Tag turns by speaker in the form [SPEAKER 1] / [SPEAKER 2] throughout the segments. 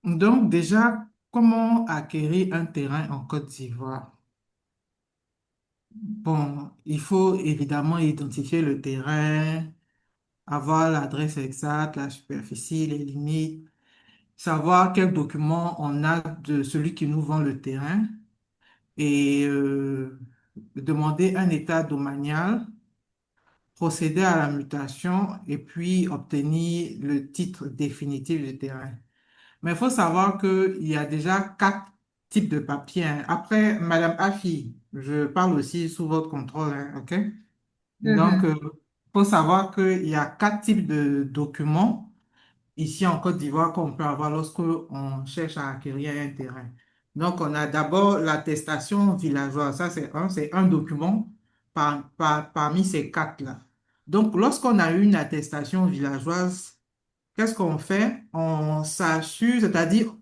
[SPEAKER 1] Donc déjà, comment acquérir un terrain en Côte d'Ivoire? Bon, il faut évidemment identifier le terrain, avoir l'adresse exacte, la superficie, les limites, savoir quels documents on a de celui qui nous vend le terrain et demander un état domanial, procéder à la mutation et puis obtenir le titre définitif du terrain. Mais il faut savoir qu'il y a déjà quatre types de papiers, hein. Après, Madame Afi, je parle aussi sous votre contrôle, hein, OK? Donc,
[SPEAKER 2] Mhm.
[SPEAKER 1] il faut savoir qu'il y a quatre types de documents ici en Côte d'Ivoire qu'on peut avoir lorsque on cherche à acquérir un terrain. Donc, on a d'abord l'attestation villageoise. Ça, c'est un document parmi ces quatre-là. Donc, lorsqu'on a une attestation villageoise, qu'est-ce qu'on fait? On s'assure, c'est-à-dire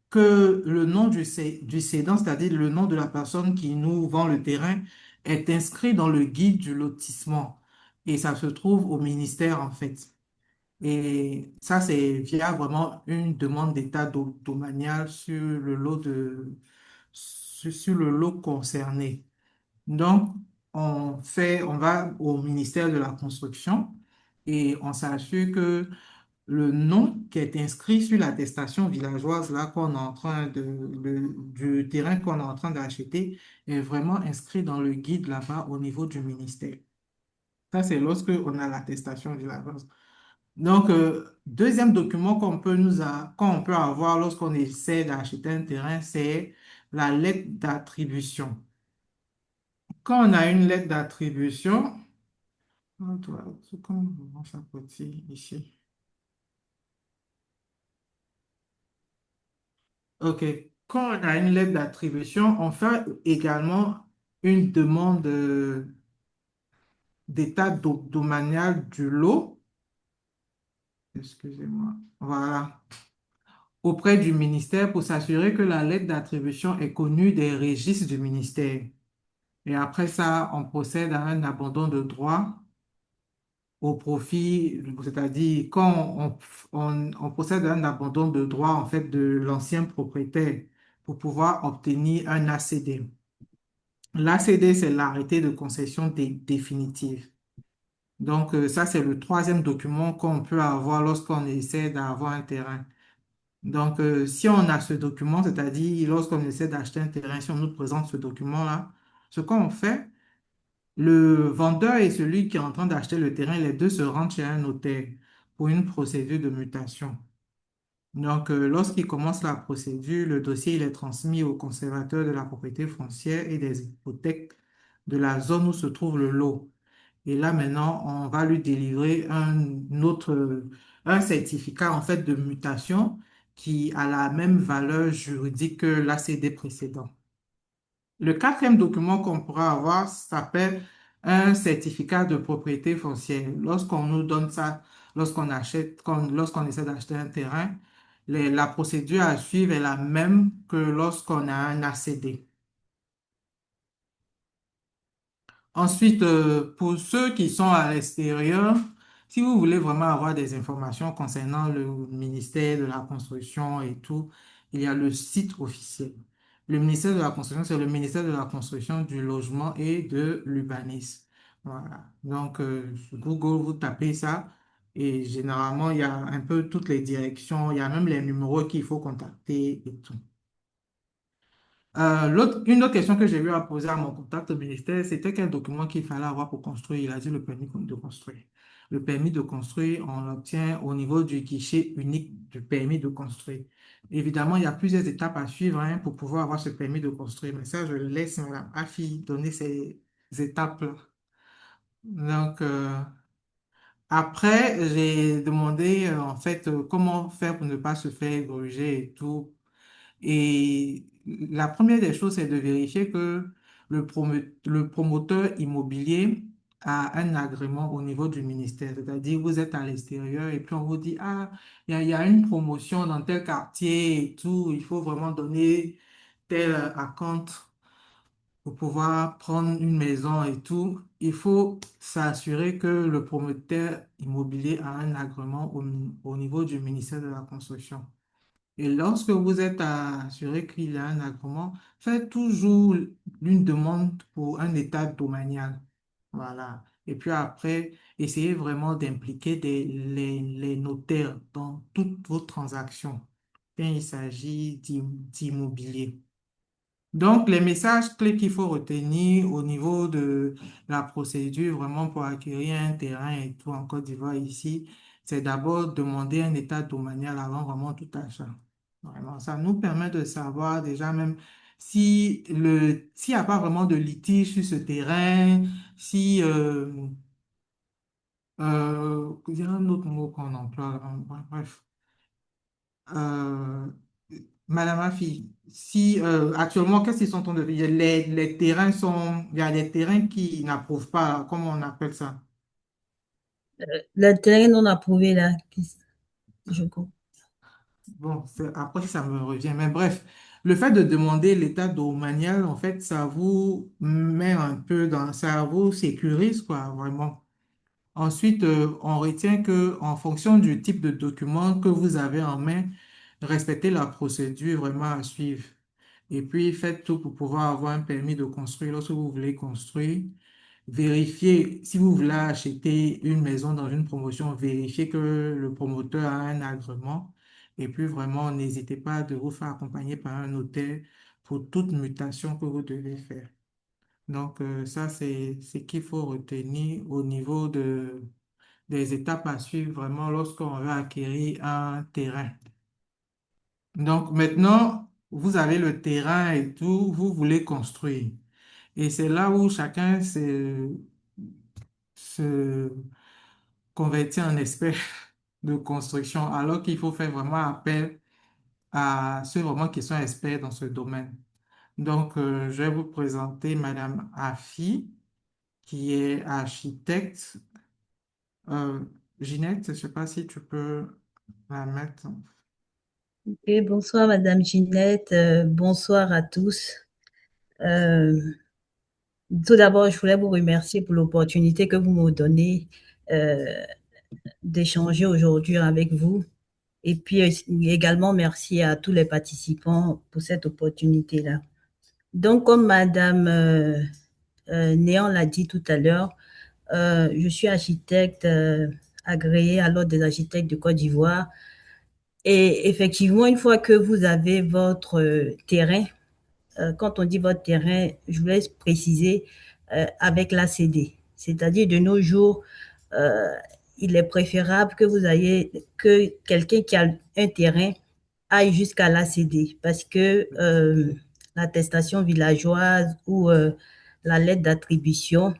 [SPEAKER 1] que le nom du cédant, c'est-à-dire le nom de la personne qui nous vend le terrain, est inscrit dans le guide du lotissement. Et ça se trouve au ministère, en fait. Et ça, c'est via vraiment une demande d'état domanial sur le lot concerné. Donc, on va au ministère de la Construction et on s'assure que le nom qui est inscrit sur l'attestation villageoise là qu'on est en train du terrain qu'on est en train d'acheter est vraiment inscrit dans le guide là-bas au niveau du ministère. Ça, c'est lorsque on a l'attestation villageoise. Donc, deuxième document qu'on peut avoir lorsqu'on essaie d'acheter un terrain, c'est la lettre d'attribution. Quand on a une lettre d'attribution, comment on va faire petit ici? OK. Quand on a une lettre d'attribution, on fait également une demande d'état domanial du lot. Excusez-moi. Voilà. Auprès du ministère pour s'assurer que la lettre d'attribution est connue des registres du ministère. Et après ça, on procède à un abandon de droit au profit, c'est-à-dire quand on procède à un abandon de droit en fait de l'ancien propriétaire pour pouvoir obtenir un ACD. L'ACD, c'est l'arrêté de concession définitive. Donc, ça, c'est le troisième document qu'on peut avoir lorsqu'on essaie d'avoir un terrain. Donc, si on a ce document, c'est-à-dire lorsqu'on essaie d'acheter un terrain, si on nous présente ce document-là, ce qu'on fait, le vendeur et celui qui est en train d'acheter le terrain, les deux se rendent chez un notaire pour une procédure de mutation. Donc, lorsqu'il commence la procédure, le dossier il est transmis au conservateur de la propriété foncière et des hypothèques de la zone où se trouve le lot. Et là, maintenant, on va lui délivrer un certificat en fait de mutation qui a la même valeur juridique que l'ACD précédent. Le quatrième document qu'on pourra avoir s'appelle un certificat de propriété foncière. Lorsqu'on nous donne ça, lorsqu'on essaie d'acheter un terrain, la procédure à suivre est la même que lorsqu'on a un ACD. Ensuite, pour ceux qui sont à l'extérieur, si vous voulez vraiment avoir des informations concernant le ministère de la Construction et tout, il y a le site officiel. Le ministère de la Construction, c'est le ministère de la Construction, du Logement et de l'Urbanisme. Voilà. Donc, sur Google, vous tapez ça et généralement, il y a un peu toutes les directions, il y a même les numéros qu'il faut contacter et tout. Une autre question que j'ai eu à poser à mon contact au ministère, c'était quel document qu'il fallait avoir pour construire. Il a dit le permis de construire. Le permis de construire, on l'obtient au niveau du guichet unique du permis de construire. Évidemment, il y a plusieurs étapes à suivre hein, pour pouvoir avoir ce permis de construire. Mais ça, je laisse Mme Afi donner ces étapes-là. Donc, après, j'ai demandé en fait comment faire pour ne pas se faire gruger et tout. Et la première des choses, c'est de vérifier que le promoteur immobilier a un agrément au niveau du ministère. C'est-à-dire, vous êtes à l'extérieur et puis on vous dit, ah, il y a une promotion dans tel quartier et tout, il faut vraiment donner tel acompte pour pouvoir prendre une maison et tout. Il faut s'assurer que le promoteur immobilier a un agrément au niveau du ministère de la Construction. Et lorsque vous êtes assuré qu'il y a un agrément, faites toujours une demande pour un état domanial. Voilà. Et puis après, essayez vraiment d'impliquer les notaires dans toutes vos transactions. Quand il s'agit d'immobilier. Donc, les messages clés qu'il faut retenir au niveau de la procédure vraiment pour acquérir un terrain et tout en Côte d'Ivoire ici, c'est d'abord demander un état domanial avant vraiment tout achat. Vraiment, ça nous permet de savoir déjà même s'il n'y a pas vraiment de litige sur ce terrain, si, il y a un autre mot qu'on emploie, là, bref. Euh, Madame Afi, si actuellement, qu'est-ce qu'ils sont en train de faire? Les terrains sont, il y a des terrains qui n'approuvent pas, comment on appelle ça?
[SPEAKER 2] Le terrain non approuvé, là, je comprends.
[SPEAKER 1] Bon, après, ça me revient. Mais bref, le fait de demander l'état domanial, en fait, ça vous met un peu dans, ça vous sécurise, quoi, vraiment. Ensuite, on retient que en fonction du type de document que vous avez en main, respectez la procédure vraiment à suivre. Et puis, faites tout pour pouvoir avoir un permis de construire lorsque vous voulez construire. Vérifiez, si vous voulez acheter une maison dans une promotion, vérifiez que le promoteur a un agrément. Et puis, vraiment, n'hésitez pas de vous faire accompagner par un notaire pour toute mutation que vous devez faire. Donc, ça, c'est ce qu'il faut retenir au niveau des étapes à suivre vraiment lorsqu'on veut acquérir un terrain. Donc, maintenant, vous avez le terrain et tout, vous voulez construire. Et c'est là où chacun se convertit en expert de construction, alors qu'il faut faire vraiment appel à ceux vraiment qui sont experts dans ce domaine. Donc, je vais vous présenter Madame Afi, qui est architecte. Euh, Ginette, je ne sais pas si tu peux la mettre.
[SPEAKER 2] Ok, bonsoir, Madame Ginette. Bonsoir à tous. Euh, Tout d'abord, je voulais vous remercier pour l'opportunité que vous me donnez euh, d'échanger aujourd'hui avec vous. Et puis également, merci à tous les participants pour cette opportunité-là. Donc, comme Madame Néan l'a dit tout à l'heure, je suis architecte agréée à l'Ordre des architectes de Côte d'Ivoire. Et effectivement, une fois que vous avez votre terrain, quand on dit votre terrain, je voulais préciser avec l'ACD. C'est-à-dire de nos jours, euh, il est préférable que vous ayez, que quelqu'un qui a un terrain aille jusqu'à l'ACD parce que l'attestation villageoise ou la lettre d'attribution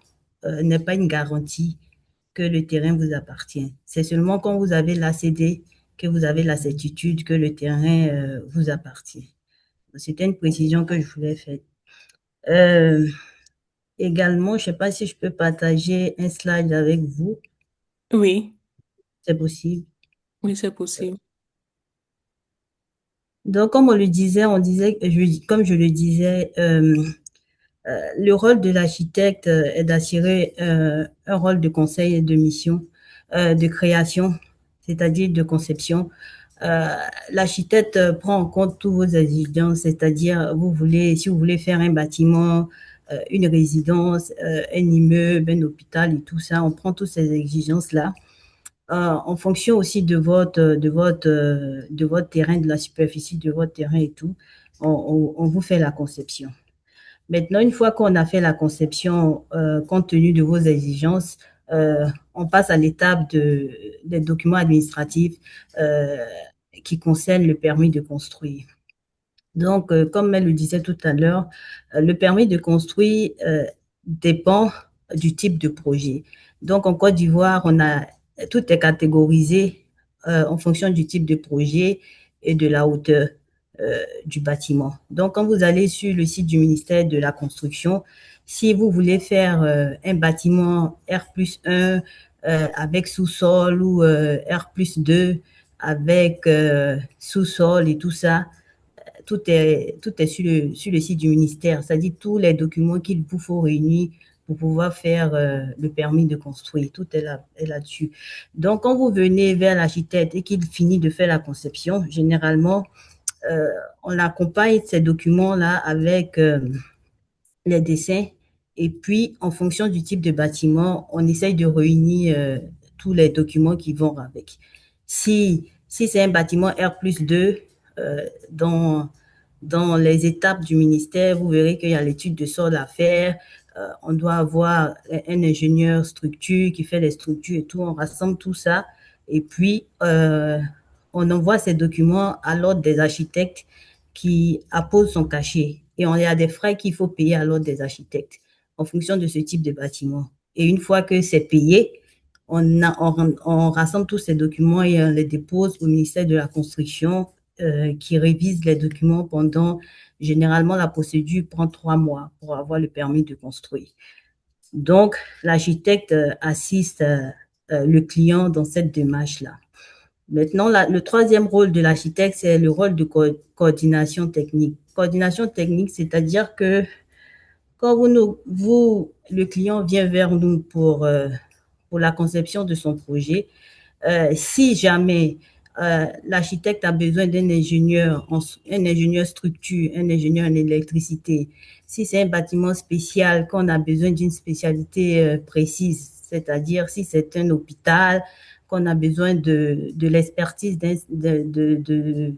[SPEAKER 2] n'est pas une garantie que le terrain vous appartient. C'est seulement quand vous avez l'ACD que vous avez la certitude que le terrain vous appartient. C'était une précision que je voulais faire. Euh, Également, je ne sais pas si je peux partager un slide avec vous.
[SPEAKER 3] Oui,
[SPEAKER 2] C'est possible.
[SPEAKER 3] oui, c'est possible.
[SPEAKER 2] Donc, comme on le disait, comme je le disais, le rôle de l'architecte est d'assurer un rôle de conseil et de mission, de création, c'est-à-dire de conception. Euh, L'architecte prend en compte tous vos exigences, c'est-à-dire si vous voulez faire un bâtiment, une résidence, un immeuble, un hôpital et tout ça, on prend toutes ces exigences-là en fonction aussi de votre terrain, de la superficie de votre terrain et tout. On vous fait la conception. Maintenant, une fois qu'on a fait la conception, compte tenu de vos exigences, on passe à l'étape des documents administratifs euh, qui concernent le permis de construire. Donc, comme elle le disait tout à l'heure, le permis de construire dépend du type de projet. Donc, en Côte d'Ivoire, tout est catégorisé en fonction du type de projet et de la hauteur du bâtiment. Donc, quand vous allez sur le site du ministère de la Construction, si vous voulez faire un bâtiment R+1 avec sous-sol ou R+2 avec sous-sol et tout ça, tout est sur le site du ministère, c'est-à-dire tous les documents qu'il vous faut réunir pour pouvoir faire le permis de construire. Tout est là-dessus. Donc, quand vous venez vers l'architecte et qu'il finit de faire la conception, généralement, euh, on accompagne ces documents-là avec les dessins. Et puis, en fonction du type de bâtiment, on essaye de réunir tous les documents qui vont avec. Si c'est un bâtiment R+2, dans, dans les étapes du ministère, vous verrez qu'il y a l'étude de sol à faire. On doit avoir un ingénieur structure qui fait les structures et tout. On rassemble tout ça. Et puis, on envoie ces documents à l'ordre des architectes qui appose son cachet. Et il y a des frais qu'il faut payer à l'ordre des architectes en fonction de ce type de bâtiment. Et une fois que c'est payé, on rassemble tous ces documents et on les dépose au ministère de la Construction qui révise les documents pendant, généralement, la procédure prend 3 mois pour avoir le permis de construire. Donc, l'architecte assiste le client dans cette démarche-là. Maintenant, le troisième rôle de l'architecte, c'est le rôle de coordination technique. Coordination technique, c'est-à-dire que quand le client vient vers nous pour la conception de son projet, si jamais l'architecte a besoin un ingénieur structure, un ingénieur en électricité, si c'est un bâtiment spécial, qu'on a besoin d'une spécialité précise, c'est-à-dire si c'est un hôpital, qu'on a besoin de l'expertise de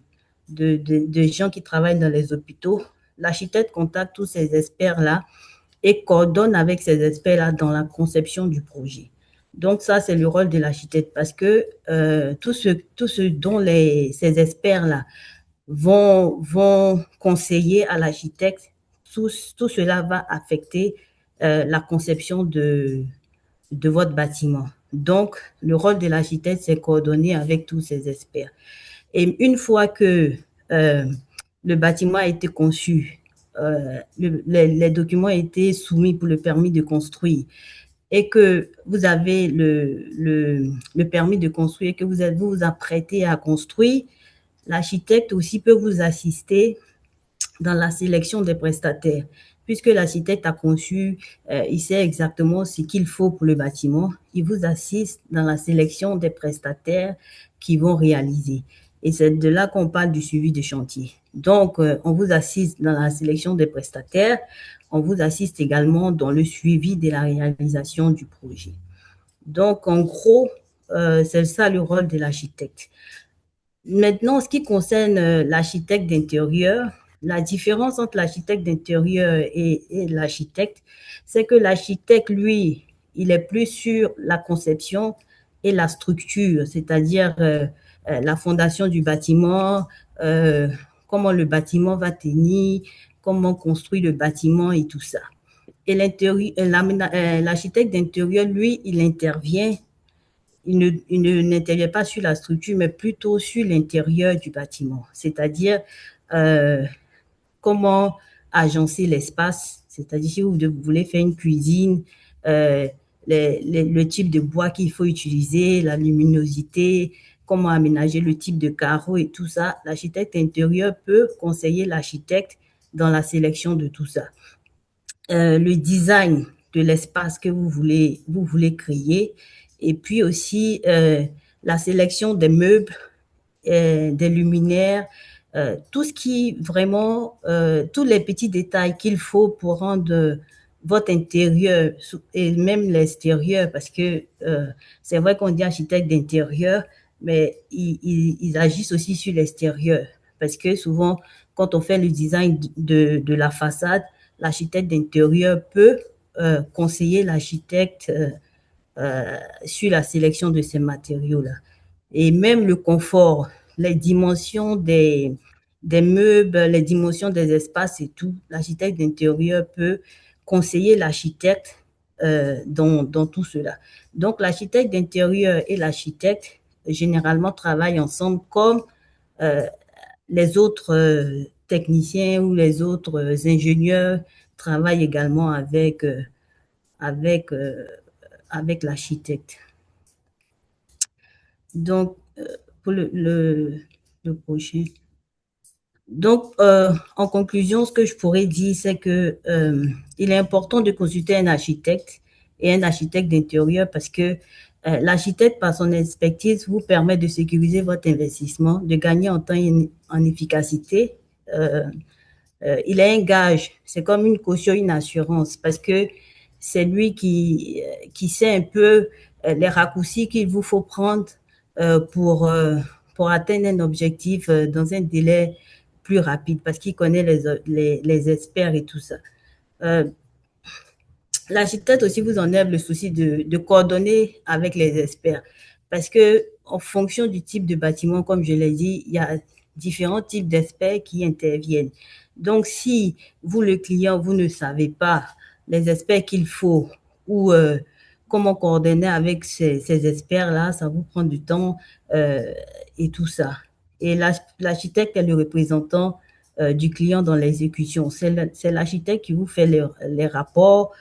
[SPEAKER 2] gens qui travaillent dans les hôpitaux, l'architecte contacte tous ces experts-là et coordonne avec ces experts-là dans la conception du projet. Donc ça, c'est le rôle de l'architecte parce que tout ce dont ces experts-là vont conseiller à l'architecte, tout cela va affecter la conception de votre bâtiment. Donc, le rôle de l'architecte, c'est coordonner avec tous ces experts. Et une fois que euh, le bâtiment a été conçu, les documents ont été soumis pour le permis de construire et que vous avez le permis de construire et que vous vous apprêtez à construire, l'architecte aussi peut vous assister dans la sélection des prestataires. Puisque l'architecte a conçu, il sait exactement ce qu'il faut pour le bâtiment, il vous assiste dans la sélection des prestataires qui vont réaliser. Et c'est de là qu'on parle du suivi de chantier. Donc, on vous assiste dans la sélection des prestataires, on vous assiste également dans le suivi de la réalisation du projet. Donc, en gros, c'est ça le rôle de l'architecte. Maintenant, en ce qui concerne l'architecte d'intérieur, la différence entre l'architecte d'intérieur et l'architecte, c'est que l'architecte, lui, il est plus sur la conception et la structure, c'est-à-dire la fondation du bâtiment, euh, comment le bâtiment va tenir, comment construire le bâtiment et tout ça. Et l'architecte d'intérieur, lui, il intervient n'intervient pas sur la structure, mais plutôt sur l'intérieur du bâtiment, c'est-à-dire euh, comment agencer l'espace, c'est-à-dire si vous voulez faire une cuisine, euh, le type de bois qu'il faut utiliser, la luminosité, comment aménager le type de carreaux et tout ça, l'architecte intérieur peut conseiller l'architecte dans la sélection de tout ça. Le design de l'espace que vous voulez créer et puis aussi la sélection des meubles, des luminaires, tout ce qui vraiment, tous les petits détails qu'il faut pour rendre votre intérieur et même l'extérieur, parce que c'est vrai qu'on dit architecte d'intérieur, mais ils agissent aussi sur l'extérieur, parce que souvent, quand on fait le design de la façade, l'architecte d'intérieur peut conseiller l'architecte sur la sélection de ces matériaux-là. Et même le confort, les dimensions des meubles, les dimensions des espaces et tout, l'architecte d'intérieur peut conseiller l'architecte dans tout cela. Donc, l'architecte d'intérieur et l'architecte, généralement, travaillent ensemble comme euh, les autres techniciens ou les autres ingénieurs travaillent également avec, euh, avec l'architecte. Donc, pour le prochain. Donc, en conclusion, ce que je pourrais dire, c'est que il est important de consulter un architecte et un architecte d'intérieur parce que l'architecte, par son expertise, vous permet de sécuriser votre investissement, de gagner en temps et en efficacité. Euh, il est un gage, c'est comme une caution, une assurance, parce que c'est lui qui sait un peu les raccourcis qu'il vous faut prendre euh, pour, euh, pour atteindre un objectif dans un délai plus rapide, parce qu'il connaît les experts et tout ça. Euh, L'architecte aussi vous enlève le souci de coordonner avec les experts. Parce que, en fonction du type de bâtiment, comme je l'ai dit, il y a différents types d'experts qui interviennent. Donc, si vous, le client, vous ne savez pas les experts qu'il faut ou comment coordonner avec ces experts-là, ça vous prend du temps euh, et tout ça. Et l'architecte est le représentant du client dans l'exécution. C'est l'architecte qui vous fait les rapports,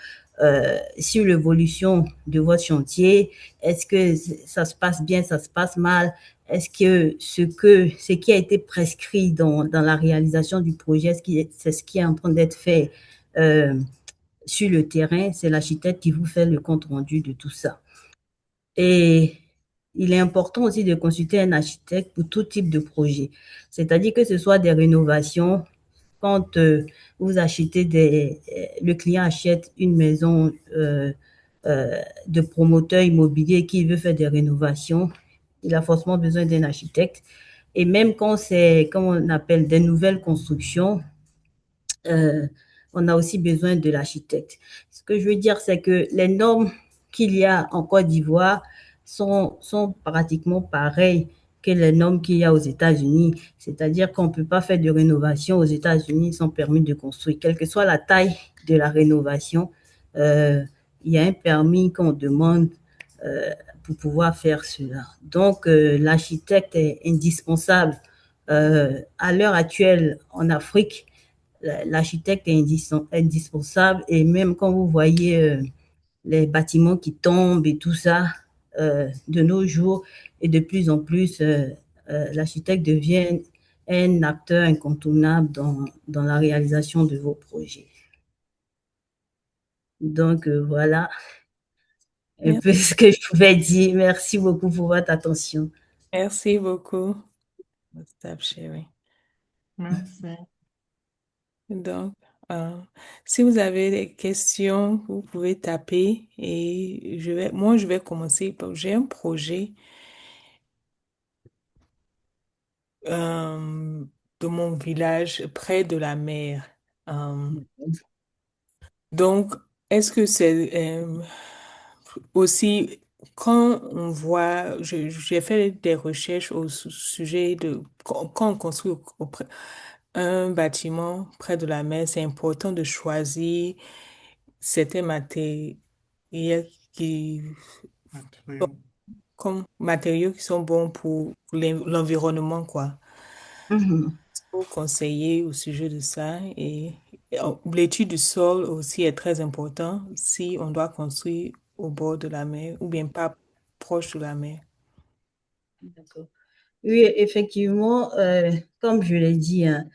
[SPEAKER 2] sur l'évolution de votre chantier. Est-ce que ça se passe bien, ça se passe mal? Est-ce que ce qui a été prescrit dans la réalisation du projet, c'est ce qui est en train d'être fait euh, sur le terrain? C'est l'architecte qui vous fait le compte rendu de tout ça. Et il est important aussi de consulter un architecte pour tout type de projet. C'est-à-dire que ce soit des rénovations, quand vous achetez le client achète une maison de promoteur immobilier qui veut faire des rénovations, il a forcément besoin d'un architecte. Et même quand c'est, comme on appelle, des nouvelles constructions, euh, on a aussi besoin de l'architecte. Ce que je veux dire, c'est que les normes qu'il y a en Côte d'Ivoire sont pratiquement pareilles que les normes qu'il y a aux États-Unis. C'est-à-dire qu'on ne peut pas faire de rénovation aux États-Unis sans permis de construire. Quelle que soit la taille de la rénovation, euh, il y a un permis qu'on demande euh, pour pouvoir faire cela. Donc, l'architecte est indispensable. À l'heure actuelle, en Afrique, l'architecte est indispensable et même quand vous voyez les bâtiments qui tombent et tout ça, de nos jours et de plus en plus, l'architecte devient un acteur incontournable dans la réalisation de vos projets. Donc voilà un peu
[SPEAKER 3] Merci,
[SPEAKER 2] ce que je pouvais dire. Merci beaucoup pour votre attention.
[SPEAKER 3] merci beaucoup, Stop sharing.
[SPEAKER 1] Merci.
[SPEAKER 3] Donc, euh, si vous avez des questions, vous pouvez taper et moi, je vais commencer. J'ai un projet euh, de mon village près de la mer. Euh, donc, est-ce que c'est aussi, quand on voit, j'ai fait des recherches au sujet de quand on construit un bâtiment près de la mer, c'est important de choisir certains matériaux qui,
[SPEAKER 1] Matériaux.
[SPEAKER 3] comme matériaux qui sont bons pour l'environnement, quoi.
[SPEAKER 2] Mhm.
[SPEAKER 3] Pour conseiller au sujet de ça et l'étude du sol aussi est très important si on doit construire au bord de la mer ou bien pas proche de la mer.
[SPEAKER 2] D'accord. Oui, effectivement, comme je l'ai dit, hein,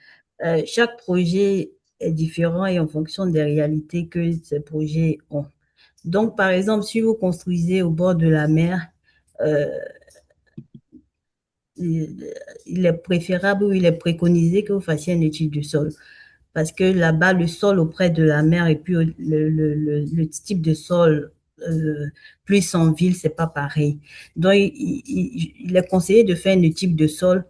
[SPEAKER 2] chaque projet est différent et en fonction des réalités que ces projets ont. Donc, par exemple, si vous construisez au bord de la mer, euh, il est préférable ou il est préconisé que vous fassiez une étude du sol. Parce que là-bas, le sol auprès de la mer et puis le type de sol plus en ville, c'est pas pareil. Donc, il est conseillé de faire une étude de sol.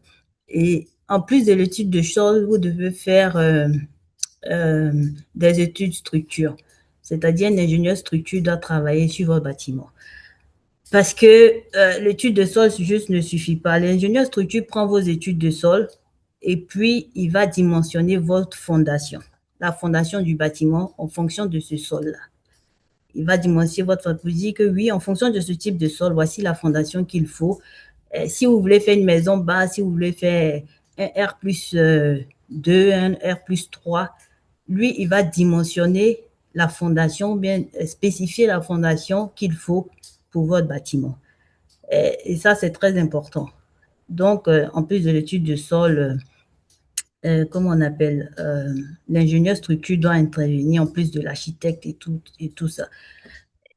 [SPEAKER 2] Et en plus de l'étude de sol, vous devez faire euh, des études structure. C'est-à-dire, un ingénieur structure doit travailler sur votre bâtiment. Parce que l'étude de sol juste ne suffit pas. L'ingénieur structure prend vos études de sol et puis il va dimensionner votre fondation, la fondation du bâtiment en fonction de ce sol-là. Il va dimensionner votre pour dire que oui, en fonction de ce type de sol, voici la fondation qu'il faut. Si vous voulez faire une maison basse, si vous voulez faire un R plus 2, un R plus 3, lui, il va dimensionner la fondation, bien spécifier la fondation qu'il faut pour votre bâtiment. Et ça, c'est très important. Donc, en plus de l'étude de sol, comment on appelle, l'ingénieur structure doit intervenir en plus de l'architecte et tout ça.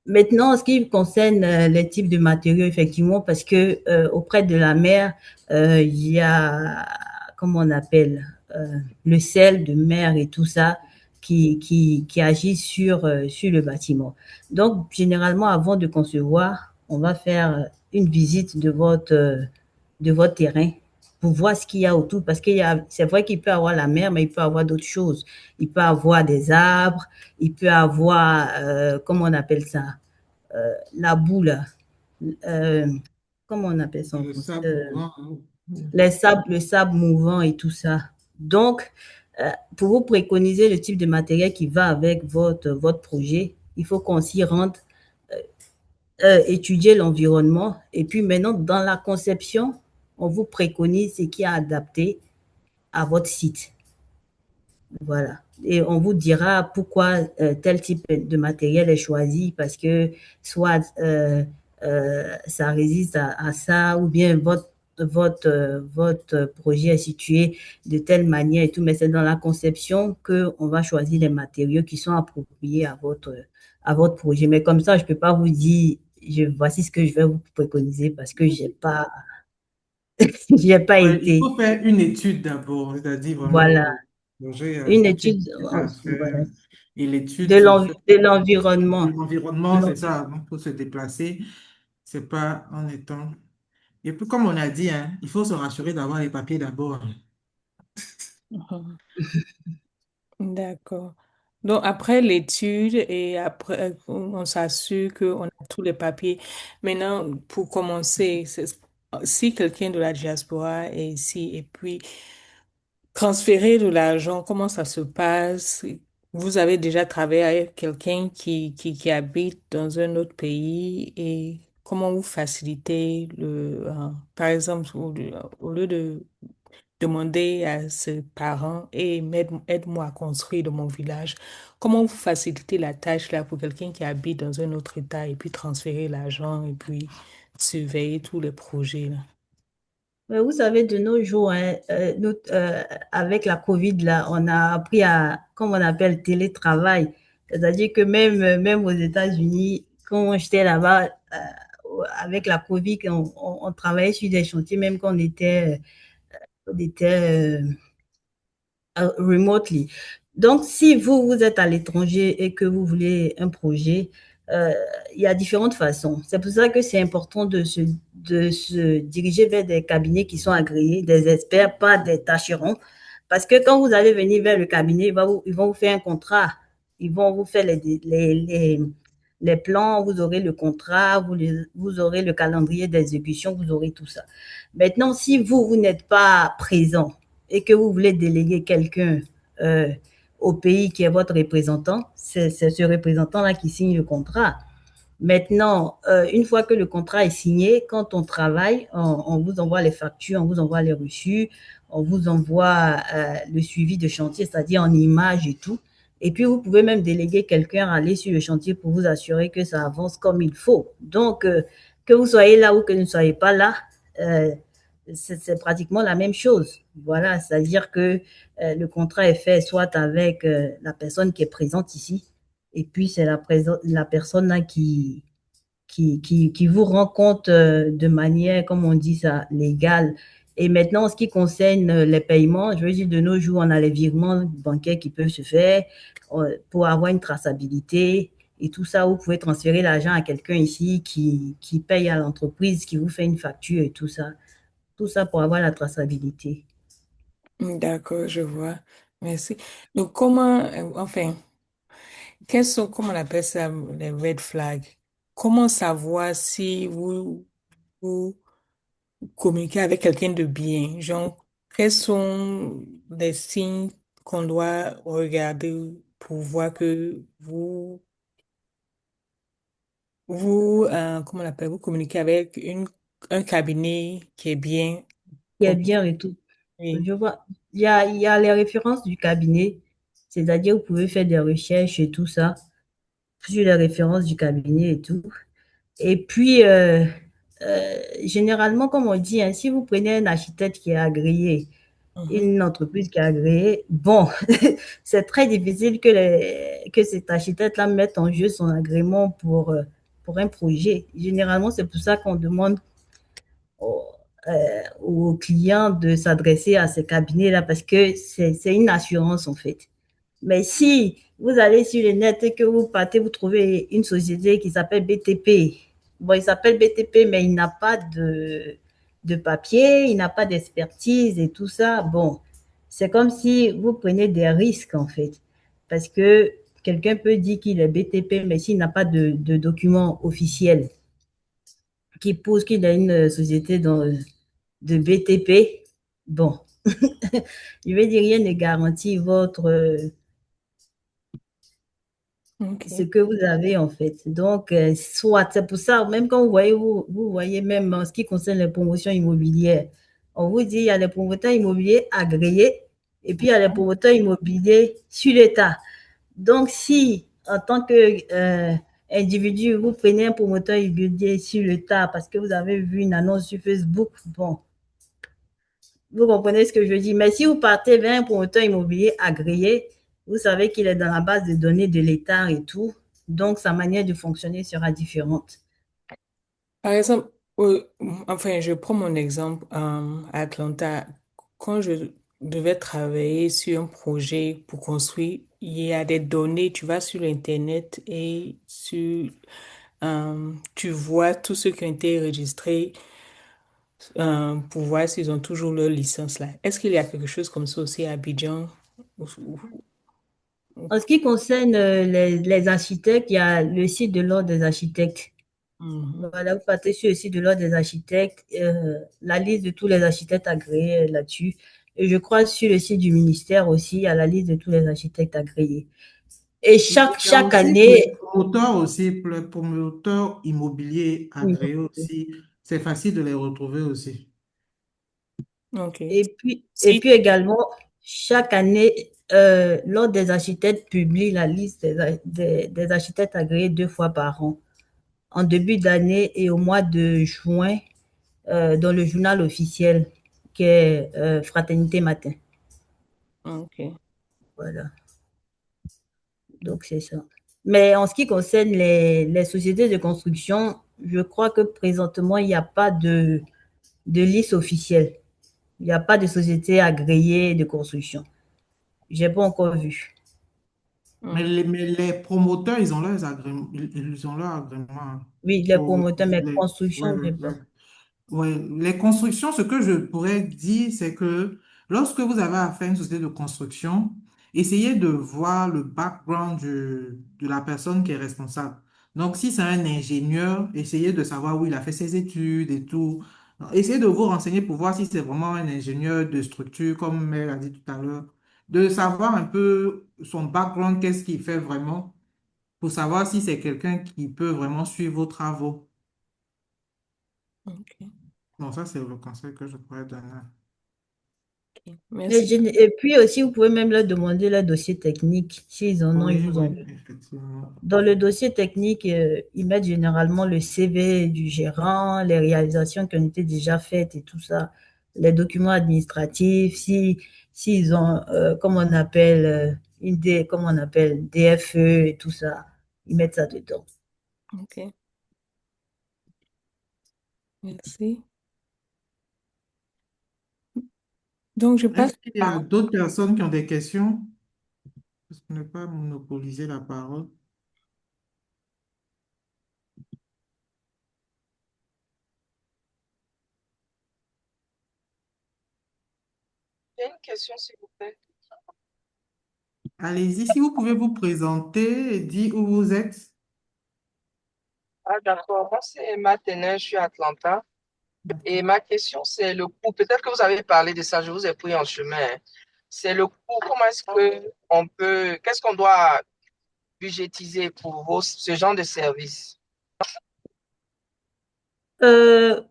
[SPEAKER 2] Maintenant, en ce qui concerne les types de matériaux, effectivement, parce que auprès de la mer, il y a, comment on appelle, le sel de mer et tout ça qui agit sur le bâtiment. Donc, généralement, avant de concevoir, on va faire une visite de votre terrain pour voir ce qu'il y a autour, parce c'est vrai qu'il peut y avoir la mer, mais il peut y avoir d'autres choses. Il peut y avoir des arbres, il peut y avoir, comment on appelle ça, la boue là, euh, comment on appelle ça en
[SPEAKER 1] Le
[SPEAKER 2] français,
[SPEAKER 1] sable mouvant, hein.
[SPEAKER 2] le sable mouvant et tout ça. Donc, pour vous préconiser le type de matériel qui va avec votre projet, il faut qu'on s'y rende, étudier l'environnement. Et puis maintenant, dans la conception, on vous préconise ce qui est adapté à votre site. Voilà. Et on vous dira pourquoi tel type de matériel est choisi, parce que soit ça résiste à ça, ou bien votre projet est situé de telle manière et tout, mais c'est dans la conception qu'on va choisir les matériaux qui sont appropriés à votre projet. Mais comme ça, je ne peux pas vous dire, voici ce que je vais vous préconiser parce que j'ai pas
[SPEAKER 1] Ouais, il
[SPEAKER 2] été.
[SPEAKER 1] faut faire une étude d'abord, c'est-à-dire vraiment
[SPEAKER 2] Voilà.
[SPEAKER 1] le projet,
[SPEAKER 2] Une
[SPEAKER 1] quand il
[SPEAKER 2] étude
[SPEAKER 1] est à
[SPEAKER 2] voilà,
[SPEAKER 1] faire, et l'étude se fait
[SPEAKER 2] de
[SPEAKER 1] de
[SPEAKER 2] l'environnement. De
[SPEAKER 1] l'environnement, c'est
[SPEAKER 2] l'envi-
[SPEAKER 1] ça, donc pour se déplacer, c'est pas en étant. Et puis, comme on a dit, hein, il faut se rassurer d'avoir les papiers d'abord.
[SPEAKER 3] Mhm. D'accord. Donc, après l'étude et après, on s'assure qu'on a tous les papiers. Maintenant, pour commencer, si quelqu'un de la diaspora est ici et puis transférer de l'argent, comment ça se passe? Vous avez déjà travaillé avec quelqu'un qui habite dans un autre pays et comment vous facilitez par exemple, au lieu de demander à ses parents et aide-moi à construire dans mon village. Comment vous facilitez la tâche là pour quelqu'un qui habite dans un autre état et puis transférer l'argent et puis surveiller tous les projets là?
[SPEAKER 2] Mais vous savez, de nos jours, hein, avec la Covid, là, on a appris à, comme on appelle, télétravail. C'est-à-dire que même aux États-Unis, quand j'étais là-bas, avec la Covid, on travaillait sur des chantiers, même quand on était remotely. Donc, si vous êtes à l'étranger et que vous voulez un projet, euh, il y a différentes façons. C'est pour ça que c'est important de se diriger vers des cabinets qui sont agréés, des experts, pas des tâcherons. Parce que quand vous allez venir vers le cabinet, ils vont vous faire un contrat. Ils vont vous faire les plans, vous aurez le contrat, vous aurez le calendrier d'exécution, vous aurez tout ça. Maintenant, si vous n'êtes pas présent, et que vous voulez déléguer quelqu'un euh, au pays qui est votre représentant, c'est ce représentant-là qui signe le contrat. Maintenant, une fois que le contrat est signé, quand on travaille, on vous envoie les factures, on vous envoie les reçus, on vous envoie le suivi de chantier, c'est-à-dire en images et tout. Et puis, vous pouvez même déléguer quelqu'un à aller sur le chantier pour vous assurer que ça avance comme il faut. Donc, que vous soyez là ou que vous ne soyez pas là, euh, c'est pratiquement la même chose. Voilà, c'est-à-dire que le contrat est fait soit avec la personne qui est présente ici, et puis c'est la personne là qui vous rend compte de manière, comme on dit ça, légale. Et maintenant, en ce qui concerne les paiements, je veux dire, de nos jours, on a les virements bancaires qui peuvent se faire pour avoir une traçabilité. Et tout ça, vous pouvez transférer l'argent à quelqu'un ici qui paye à l'entreprise, qui vous fait une facture et tout ça. Tout ça pour avoir la traçabilité.
[SPEAKER 3] D'accord, je vois. Merci. Donc, comment, enfin, quels sont, comment on appelle ça, les red flags? Comment savoir si vous communiquez avec quelqu'un de bien? Genre, quels sont les signes qu'on doit regarder pour voir que comment on appelle, vous communiquez avec un cabinet qui est bien
[SPEAKER 2] Qui est
[SPEAKER 3] compétent.
[SPEAKER 2] bien et tout.
[SPEAKER 3] Oui.
[SPEAKER 2] Je vois, il y a les références du cabinet, c'est-à-dire vous pouvez faire des recherches et tout ça sur les références du cabinet et tout. Et puis, généralement, comme on dit, hein, si vous prenez un architecte qui est agréé,
[SPEAKER 3] Mhm.
[SPEAKER 2] une entreprise qui est agréée. Bon, c'est très difficile que cet architecte-là mette en jeu son agrément pour un projet. Généralement, c'est pour ça qu'on demande aux, aux clients de s'adresser à ces cabinets-là parce que c'est une assurance en fait. Mais si vous allez sur le net et que vous partez, vous trouvez une société qui s'appelle BTP. Bon, il s'appelle BTP, mais il n'a pas de papier, il n'a pas d'expertise et tout ça. Bon, c'est comme si vous prenez des risques en fait. Parce que quelqu'un peut dire qu'il est BTP, mais s'il n'a pas de documents officiels qui prouve qu'il a une société de BTP, bon, je vais dire rien ne garantit ce
[SPEAKER 3] Ok.
[SPEAKER 2] que vous avez en fait. Donc, soit, c'est pour ça, même quand vous voyez, vous voyez même en ce qui concerne les promotions immobilières, on vous dit il y a les promoteurs immobiliers agréés et puis il y a les promoteurs immobiliers sur l'État. Donc, si en tant que individu, vous prenez un promoteur immobilier sur l'État parce que vous avez vu une annonce sur Facebook, bon, vous comprenez ce que je dis. Mais si vous partez vers un promoteur immobilier agréé, vous savez qu'il est dans la base de données de l'État et tout. Donc, sa manière de fonctionner sera différente.
[SPEAKER 3] Par exemple, enfin, je prends mon exemple à Atlanta. Quand je devais travailler sur un projet pour construire, il y a des données, tu vas sur Internet et tu vois tous ceux qui ont été enregistrés pour voir s'ils ont toujours leur licence là. Est-ce qu'il y a quelque chose comme ça aussi à Abidjan? Ou- ou- ou-
[SPEAKER 2] En ce qui concerne les architectes, il y a le site de l'Ordre des architectes.
[SPEAKER 3] Mhm.
[SPEAKER 2] Voilà, vous partez sur le site de l'Ordre des architectes, la liste de tous les architectes agréés là-dessus. Et je crois sur le site du ministère aussi, il y a la liste de tous les architectes agréés. Et
[SPEAKER 1] Il y a
[SPEAKER 2] chaque
[SPEAKER 1] aussi pour les
[SPEAKER 2] année,
[SPEAKER 1] promoteurs aussi, pour les promoteurs immobiliers
[SPEAKER 2] oui.
[SPEAKER 1] agréés aussi, c'est facile de les retrouver aussi.
[SPEAKER 3] Ok.
[SPEAKER 2] Et
[SPEAKER 3] Si,
[SPEAKER 2] puis également, chaque année, l'Ordre des architectes publie la liste des architectes agréés 2 fois par an, en début d'année et au mois de juin, dans le journal officiel qui est Fraternité Matin.
[SPEAKER 3] ok.
[SPEAKER 2] Voilà, donc c'est ça. Mais en ce qui concerne les sociétés de construction, je crois que présentement, il n'y a pas de liste officielle. Il n'y a pas de société agréée de construction. J'ai pas encore vu.
[SPEAKER 3] Mm.
[SPEAKER 1] Mais les promoteurs, ils ont leurs agréments, ils ont leur agrément
[SPEAKER 2] Oui, les
[SPEAKER 1] pour
[SPEAKER 2] promoteurs, mais
[SPEAKER 1] les, ouais,
[SPEAKER 2] construction,
[SPEAKER 1] ouais,
[SPEAKER 2] j'ai
[SPEAKER 1] ouais.
[SPEAKER 2] pas.
[SPEAKER 1] Ouais, les constructions, ce que je pourrais dire, c'est que lorsque vous avez affaire à une société de construction, essayez de voir le background de la personne qui est responsable. Donc, si c'est un ingénieur, essayez de savoir où il a fait ses études et tout. Essayez de vous renseigner pour voir si c'est vraiment un ingénieur de structure, comme elle a dit tout à l'heure, de savoir un peu son background, qu'est-ce qu'il fait vraiment, pour savoir si c'est quelqu'un qui peut vraiment suivre vos travaux.
[SPEAKER 3] Ok.
[SPEAKER 1] Bon, ça, c'est le conseil que je pourrais donner.
[SPEAKER 3] Merci.
[SPEAKER 2] Et puis aussi, vous pouvez même leur demander leur dossier technique. S'ils en ont, ils
[SPEAKER 1] Oui,
[SPEAKER 2] vous
[SPEAKER 1] oui,
[SPEAKER 2] envoient.
[SPEAKER 1] effectivement.
[SPEAKER 2] Dans le dossier technique, ils mettent généralement le CV du gérant, les réalisations qui ont été déjà faites et tout ça, les documents administratifs, s'ils ont, comme on appelle, comme on appelle, DFE et tout ça, ils mettent ça dedans.
[SPEAKER 3] Ok. Merci. Donc, je
[SPEAKER 1] Est-ce
[SPEAKER 3] passe.
[SPEAKER 1] qu'il y a d'autres personnes qui ont des questions? Parce que ne pas monopoliser la parole.
[SPEAKER 4] J'ai une question, s'il vous plaît.
[SPEAKER 1] Allez-y, si vous pouvez vous présenter et dire où vous êtes.
[SPEAKER 4] Ah, d'accord. Moi, c'est Emma Tenin, je suis à Atlanta. Et
[SPEAKER 1] D'accord.
[SPEAKER 4] ma question, c'est le coût. Peut-être que vous avez parlé de ça, je vous ai pris en chemin. C'est le coût. Comment est-ce que on peut, qu'est-ce qu'on doit budgétiser pour ce genre de service?
[SPEAKER 2] Euh,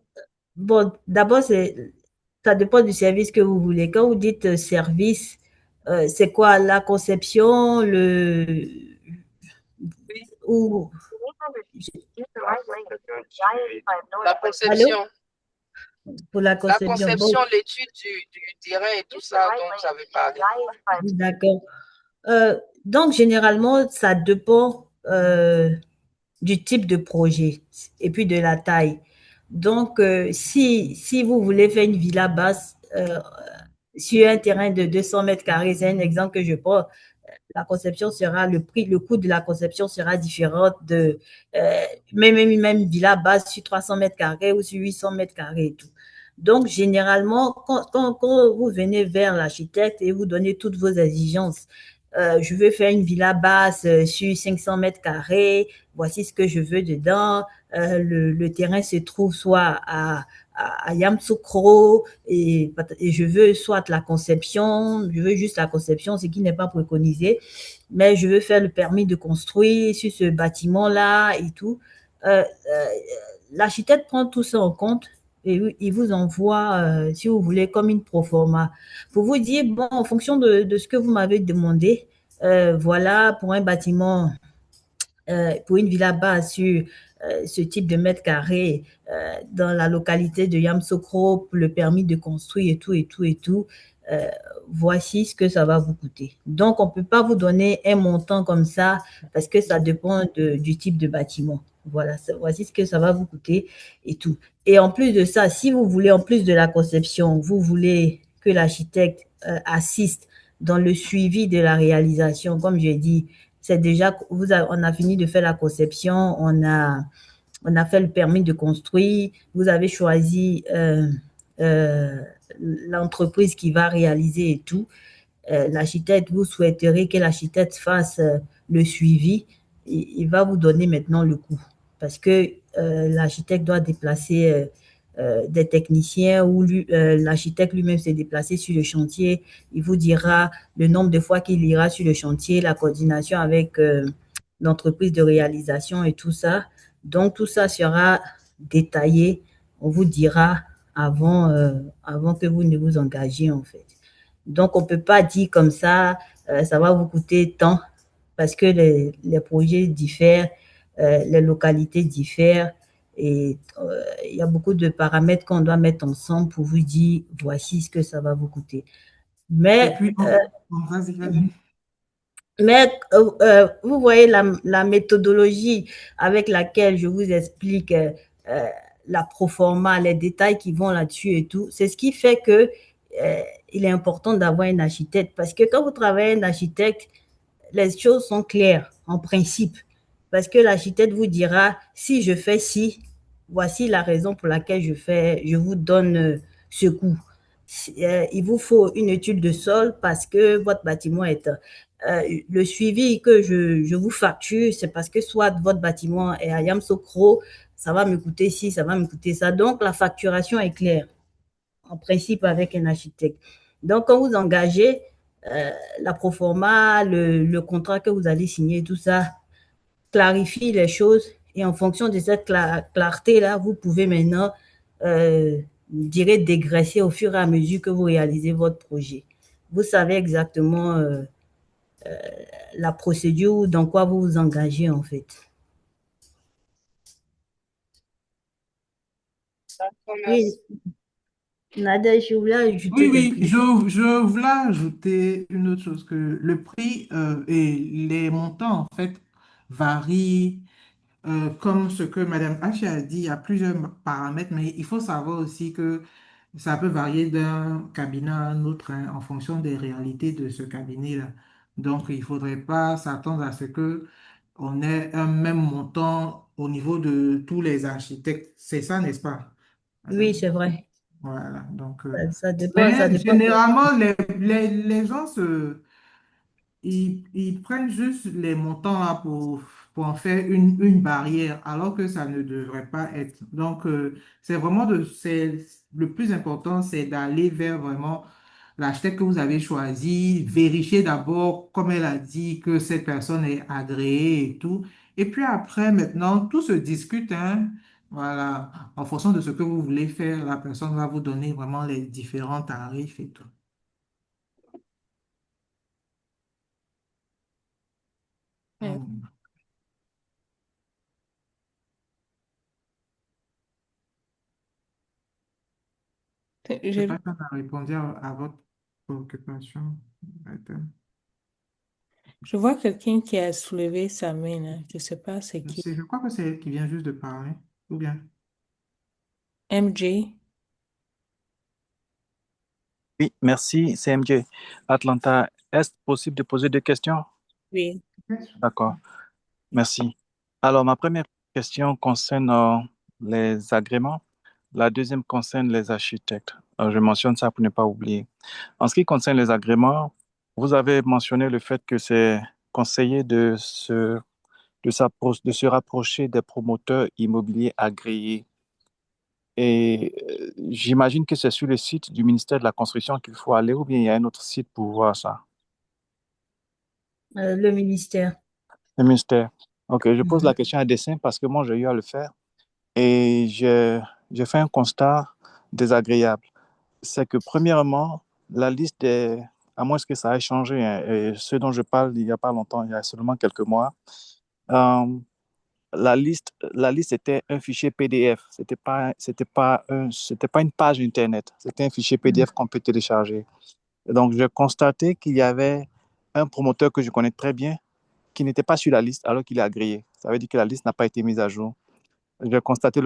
[SPEAKER 2] Bon, d'abord, ça dépend du service que vous voulez. Quand vous dites service, c'est quoi la conception,
[SPEAKER 4] Oui.
[SPEAKER 2] ou,
[SPEAKER 4] La
[SPEAKER 2] allô?
[SPEAKER 4] conception.
[SPEAKER 2] pour la
[SPEAKER 4] La
[SPEAKER 2] conception. Bon,
[SPEAKER 4] conception, l'étude du terrain et tout ça dont vous avez parlé.
[SPEAKER 2] d'accord. Donc, généralement, ça dépend du type de projet et puis de la taille. Donc, si vous voulez faire une villa basse sur un terrain de 200 mètres carrés, c'est un exemple que je prends, la conception sera, le prix, le coût de la conception sera différent de euh, même villa basse sur 300 mètres carrés ou sur 800 mètres carrés et tout. Donc, généralement, quand vous venez vers l'architecte et vous donnez toutes vos exigences, je veux faire une villa basse sur 500 mètres carrés, voici ce que je veux dedans. Le terrain se trouve soit à Yamoussoukro et je veux soit la conception, je veux juste la conception, ce qui n'est pas préconisé, mais je veux faire le permis de construire sur ce bâtiment-là et tout. Euh, euh, L'architecte prend tout ça en compte et il vous envoie, si vous voulez, comme une proforma pour vous dire, bon, en fonction de ce que vous m'avez demandé, voilà, pour un bâtiment, pour une villa basse sur ce type de mètre carré dans la localité de Yamoussoukro, pour le permis de construire et tout, et tout, et tout, euh, voici ce que ça va vous coûter. Donc, on ne peut pas vous donner un montant comme ça parce que ça dépend du type de bâtiment. Voilà, voici ce que ça va vous coûter et tout. Et en plus de ça, si vous voulez, en plus de la conception, vous voulez que l'architecte assiste dans le suivi de la réalisation, comme j'ai dit, c'est déjà, on a fini de faire la conception, on a fait le permis de construire, vous avez choisi euh, l'entreprise qui va réaliser et tout. L'architecte, vous souhaiterez que l'architecte fasse le suivi, il va vous donner maintenant le coût. Parce que l'architecte doit déplacer des techniciens ou l'architecte lui-même s'est déplacé sur le chantier. Il vous dira le nombre de fois qu'il ira sur le chantier, la coordination avec l'entreprise de réalisation et tout ça. Donc, tout ça sera détaillé. On vous dira avant que vous ne vous engagiez, en fait. Donc, on ne peut pas dire comme ça va vous coûter tant, parce que les projets diffèrent, les localités diffèrent, et il y a beaucoup de paramètres qu'on doit mettre ensemble pour vous dire, voici ce que ça va vous coûter.
[SPEAKER 1] Et
[SPEAKER 2] Mais,
[SPEAKER 1] puis, vas-y, vas-y.
[SPEAKER 2] vous voyez la méthodologie avec laquelle je vous explique euh, la proforma, les détails qui vont là-dessus et tout, c'est ce qui fait que euh, il est important d'avoir un architecte parce que quand vous travaillez un architecte, les choses sont claires en principe. Parce que l'architecte vous dira, si je fais ci, voici la raison pour laquelle je vous donne ce coût. Il vous faut une étude de sol parce que votre bâtiment est le suivi que je vous facture, c'est parce que soit votre bâtiment est à Yamoussoukro, ça va me coûter ci, ça va me coûter ça. Donc, la facturation est claire, en principe, avec un architecte. Donc, quand vous engagez la proforma, le contrat que vous allez signer, tout ça, clarifie les choses. Et en fonction de cette clarté-là, vous pouvez maintenant, je dirais, dégraisser au fur et à mesure que vous réalisez votre projet. Vous savez exactement la procédure, dans quoi vous vous engagez en fait.
[SPEAKER 4] D'accord,
[SPEAKER 2] Oui,
[SPEAKER 4] merci.
[SPEAKER 2] Nadia, je voulais
[SPEAKER 1] Oui,
[SPEAKER 2] ajouter quelque
[SPEAKER 1] oui,
[SPEAKER 2] chose.
[SPEAKER 1] je voulais ajouter une autre chose, que le prix et les montants, en fait, varient. Comme ce que Madame H a dit, il y a plusieurs paramètres, mais il faut savoir aussi que ça peut varier d'un cabinet à un autre, hein, en fonction des réalités de ce cabinet-là. Donc, il ne faudrait pas s'attendre à ce que on ait un même montant au niveau de tous les architectes. C'est ça, n'est-ce pas,
[SPEAKER 2] Oui,
[SPEAKER 1] Madame?
[SPEAKER 2] c'est vrai.
[SPEAKER 1] Voilà. Donc,
[SPEAKER 2] Ça
[SPEAKER 1] mais
[SPEAKER 2] dépend de...
[SPEAKER 1] généralement, les gens ils prennent juste les montants là pour en faire une barrière, alors que ça ne devrait pas être. Donc, le plus important, c'est d'aller vers vraiment l'architecte que vous avez choisi, vérifier d'abord, comme elle a dit, que cette personne est agréée et tout. Et puis après, maintenant, tout se discute, hein. Voilà. En fonction de ce que vous voulez faire, la personne va vous donner vraiment les différents tarifs et tout.
[SPEAKER 3] Ouais.
[SPEAKER 1] Mm. Je ne sais
[SPEAKER 3] Je,
[SPEAKER 1] pas si on a répondu à votre préoccupation. Attends.
[SPEAKER 3] je vois quelqu'un qui a soulevé sa main, là. Je ne sais pas c'est qui.
[SPEAKER 1] Je crois que c'est elle qui vient juste de parler. Ou bien?
[SPEAKER 3] MJ?
[SPEAKER 5] Oui, merci, CMJ. Atlanta, est-ce possible de poser deux questions?
[SPEAKER 3] Oui.
[SPEAKER 5] D'accord, merci. Alors, ma première question concerne les agréments. La deuxième concerne les architectes. Je mentionne ça pour ne pas oublier. En ce qui concerne les agréments, vous avez mentionné le fait que c'est conseillé de se rapprocher des promoteurs immobiliers agréés. Et j'imagine que c'est sur le site du ministère de la Construction qu'il faut aller ou bien il y a un autre site pour voir ça.
[SPEAKER 2] Le ministère.
[SPEAKER 5] Le ministère. Ok, je pose la
[SPEAKER 2] Mhm.
[SPEAKER 5] question à dessein parce que moi, j'ai eu à le faire et j'ai fait un constat désagréable. C'est que, premièrement, la liste est, à moins que ça ait changé, hein, et ce dont je parle il n'y a pas longtemps, il y a seulement quelques mois, la liste était un fichier PDF. C'était pas une page Internet. C'était un fichier PDF qu'on peut télécharger. Et donc, j'ai constaté qu'il y avait un promoteur que je connais très bien qui n'était pas sur la liste alors qu'il est agréé. Ça veut dire que la liste n'a pas été mise à jour. J'ai contacté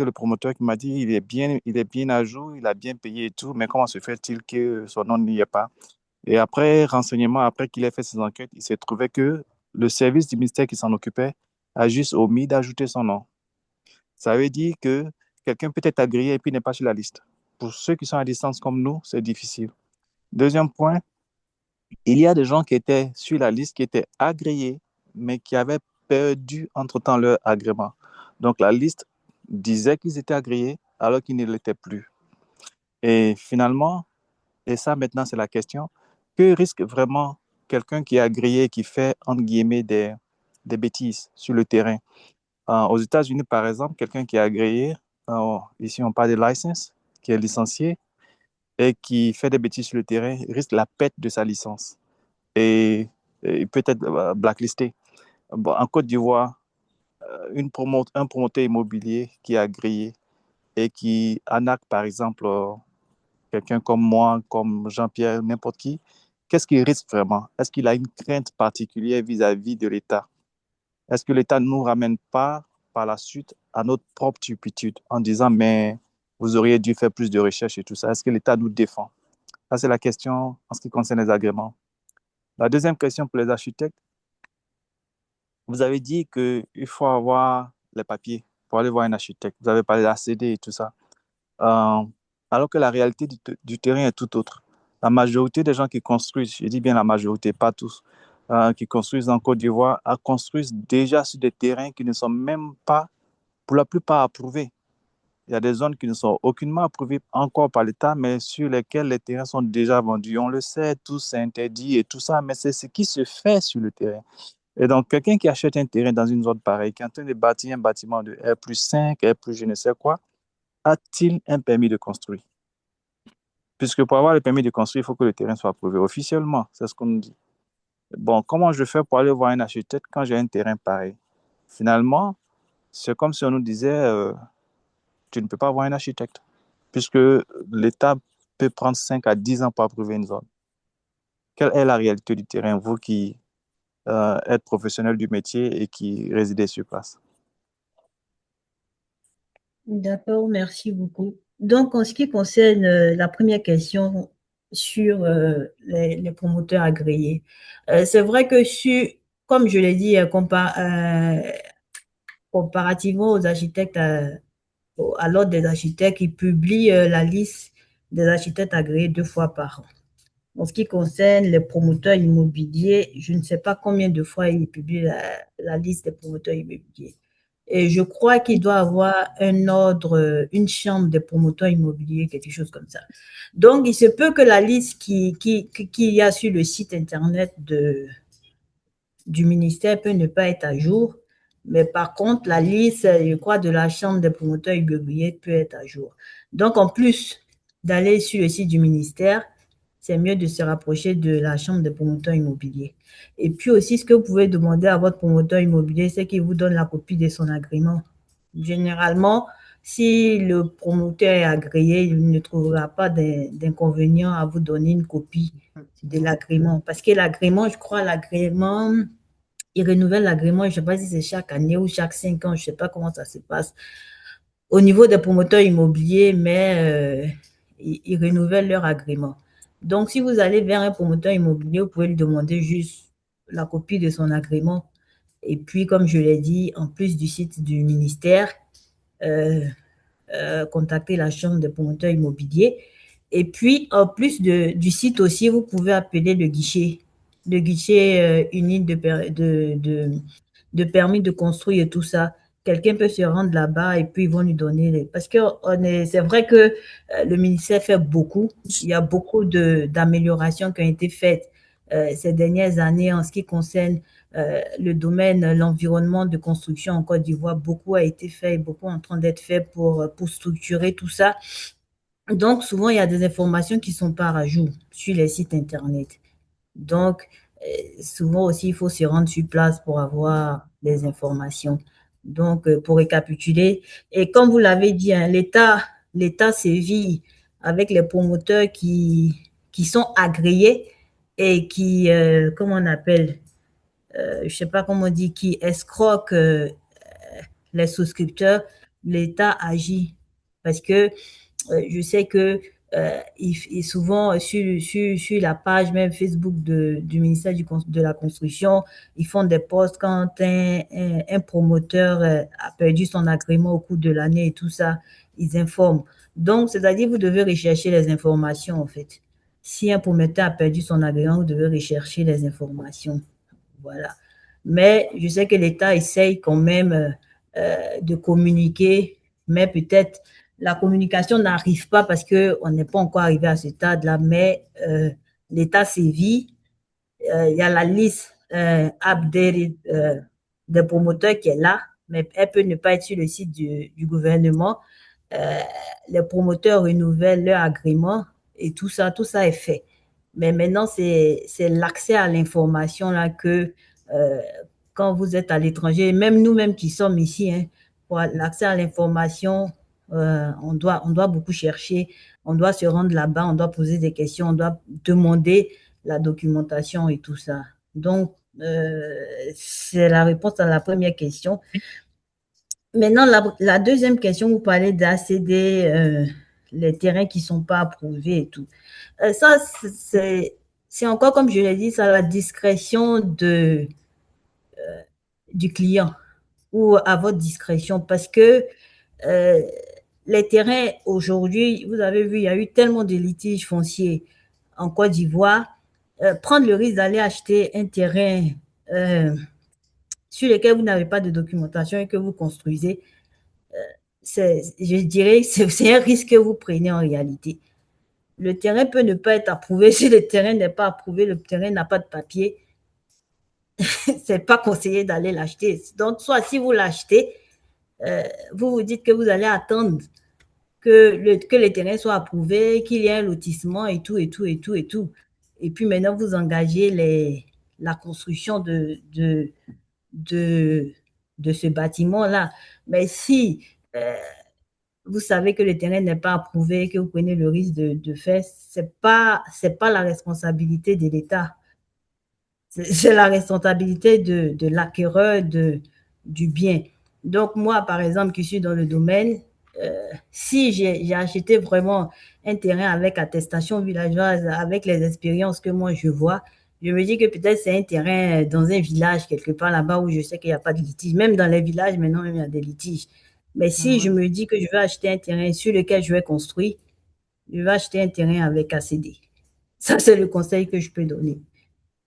[SPEAKER 5] le promoteur qui m'a dit il est bien à jour, il a bien payé et tout, mais comment se fait-il que son nom n'y est pas? Et après renseignement, après qu'il ait fait ses enquêtes, il s'est trouvé que le service du ministère qui s'en occupait a juste omis d'ajouter son nom. Ça veut dire que quelqu'un peut être agréé et puis n'est pas sur la liste. Pour ceux qui sont à distance comme nous, c'est difficile. Deuxième point, il y a des gens qui étaient sur la liste, qui étaient agréés, mais qui avaient perdu entre-temps leur agrément. Donc la liste disait qu'ils étaient agréés alors qu'ils ne l'étaient plus. Et finalement, et ça maintenant c'est la question, que risque vraiment quelqu'un qui est agréé, qui fait entre guillemets des bêtises sur le terrain? Aux États-Unis, par exemple, quelqu'un qui est agréé, ici on parle de license, qui est licencié et qui fait des bêtises sur le terrain, risque la perte de sa licence et peut être blacklisté. Bon, en Côte d'Ivoire, un promoteur immobilier qui est agréé et qui arnaque, par exemple, quelqu'un comme moi, comme Jean-Pierre, n'importe qui, qu'est-ce qu'il risque vraiment? Est-ce qu'il a une crainte particulière vis-à-vis de l'État? Est-ce que l'État ne nous ramène pas par la suite à notre propre turpitude en disant, mais vous auriez dû faire plus de recherches et tout ça? Est-ce que l'État nous défend? Ça, c'est la question en ce qui concerne les agréments. La deuxième question pour les architectes, vous avez dit qu'il faut avoir les papiers pour aller voir un architecte. Vous avez parlé d'ACD et tout ça. Euh, alors que la réalité du terrain est tout autre. La majorité des gens qui construisent, je dis bien la majorité, pas tous, qui construisent en Côte d'Ivoire, construisent déjà sur des terrains qui ne sont même pas, pour la plupart, approuvés. Il y a des zones qui ne sont aucunement approuvées encore par l'État, mais sur lesquelles les terrains sont déjà vendus. On le sait, tout c'est interdit et tout ça, mais c'est ce qui se fait sur le terrain. Et donc, quelqu'un qui achète un terrain dans une zone pareille, qui est en train de bâtir un bâtiment de R+5, R+, je ne sais quoi, a-t-il un permis de construire? Puisque pour avoir le permis de construire, il faut que le terrain soit approuvé officiellement. C'est ce qu'on nous dit. Bon, comment je fais pour aller voir un architecte quand j'ai un terrain pareil? Finalement, c'est comme si on nous disait, tu ne peux pas avoir un architecte, puisque l'État peut prendre 5 à 10 ans pour approuver une zone. Quelle est la réalité du terrain, vous qui êtes professionnel du métier et qui résidez sur place?
[SPEAKER 2] D'accord, merci beaucoup. Donc, en ce qui concerne la première question sur les promoteurs agréés, c'est vrai que comme je l'ai dit, comparativement aux architectes, à l'ordre des architectes, ils publient la liste des architectes agréés 2 fois par an. En ce qui concerne les promoteurs immobiliers, je ne sais pas combien de fois ils publient la liste des promoteurs immobiliers. Et je crois qu'il doit avoir un ordre, une chambre des promoteurs immobiliers, quelque chose comme ça. Donc, il se peut que la liste qu'il y a sur le site Internet du ministère peut ne pas être à jour. Mais par contre, la liste, je crois, de la chambre des promoteurs immobiliers peut être à jour. Donc, en plus d'aller sur le site du ministère, c'est mieux de se rapprocher de la chambre des promoteurs immobiliers. Et puis aussi, ce que vous pouvez demander à votre promoteur immobilier, c'est qu'il vous donne la copie de son agrément. Généralement, Si le promoteur est agréé, il ne trouvera pas d'inconvénient à vous donner une copie de l'agrément. Parce que l'agrément, je crois, l'agrément, il renouvelle l'agrément, je ne sais pas si c'est chaque année ou chaque 5 ans, je ne sais pas comment ça se passe au niveau des promoteurs immobiliers, mais ils renouvellent leur agrément. Donc, si vous allez vers un promoteur immobilier, vous pouvez lui demander juste la copie de son agrément. Et puis, comme je l'ai dit, en plus du site du ministère, euh, contacter la chambre des promoteurs immobiliers. Et puis, en plus du site aussi, vous pouvez appeler le guichet unique de permis de construire et tout ça. Quelqu'un peut se rendre là-bas et puis ils vont lui donner parce que c'est vrai que le ministère fait beaucoup. Il y a beaucoup d'améliorations qui ont été faites ces dernières années en ce qui concerne le domaine, l'environnement de construction en Côte d'Ivoire. Beaucoup a été fait, beaucoup en train d'être fait pour structurer tout ça. Donc, souvent, il y a des informations qui sont pas à jour sur les sites Internet. Donc, souvent aussi, il faut se rendre sur place pour avoir les informations. Donc, pour récapituler, et comme vous l'avez dit, hein, l'État sévit avec les promoteurs qui sont agréés et qui, comment on appelle, je ne sais pas comment on dit, qui escroquent les souscripteurs, l'État agit. Parce que je sais que souvent sur la page même Facebook du ministère de la Construction, ils font des posts quand un promoteur a perdu son agrément au cours de l'année et tout ça, ils informent. Donc, c'est-à-dire vous devez rechercher les informations en fait. Si un promoteur a perdu son agrément, vous devez rechercher les informations. Voilà. Mais je sais que l'État essaye quand même de communiquer, mais peut-être la communication n'arrive pas parce qu'on n'est pas encore arrivé à ce stade-là, mais l'État sévit. Il y a la liste updated des promoteurs qui est là, mais elle peut ne pas être sur le site du gouvernement. Euh, les promoteurs renouvellent leur agrément et tout ça est fait. Mais maintenant, c'est l'accès à l'information là que euh, quand vous êtes à l'étranger, même nous-mêmes qui sommes ici, hein, pour l'accès à l'information, on doit beaucoup chercher, on doit se rendre là-bas, on doit poser des questions, on doit demander la documentation et tout ça. Donc, c'est la réponse à la première question. Maintenant, la deuxième question, vous parlez d'ACD, les terrains qui ne sont pas approuvés et tout. Ça, c'est encore, comme je l'ai dit, c'est à la discrétion du client ou à votre discrétion parce que euh, les terrains aujourd'hui, vous avez vu, il y a eu tellement de litiges fonciers en Côte d'Ivoire. Prendre le risque d'aller acheter un terrain euh, sur lequel vous n'avez pas de documentation et que vous construisez, je dirais que c'est un risque que vous prenez en réalité. Le terrain peut ne pas être approuvé. Si le terrain n'est pas approuvé, le terrain n'a pas de papier, c'est pas conseillé d'aller l'acheter. Donc, soit si vous l'achetez, vous vous dites que vous allez attendre que les terrains soient approuvés, qu'il y ait un lotissement et tout, et tout, et tout, et tout. Et puis maintenant, vous engagez la construction de, de ce bâtiment-là. Mais si vous savez que le terrain n'est pas approuvé, que vous prenez le risque de faire, c'est pas la responsabilité de l'État. C'est la responsabilité de l'acquéreur du bien. Donc, moi, par exemple, qui suis dans le domaine, si j'ai acheté vraiment un terrain avec attestation villageoise, avec les expériences que moi je vois, je me dis que peut-être c'est un terrain dans un village quelque part là-bas où je sais qu'il n'y a pas de litige. Même dans les villages, maintenant, il y a des litiges. Mais si je me dis que je vais acheter un terrain sur lequel je vais construire, je vais acheter un terrain avec ACD. Ça, c'est le conseil que je peux donner.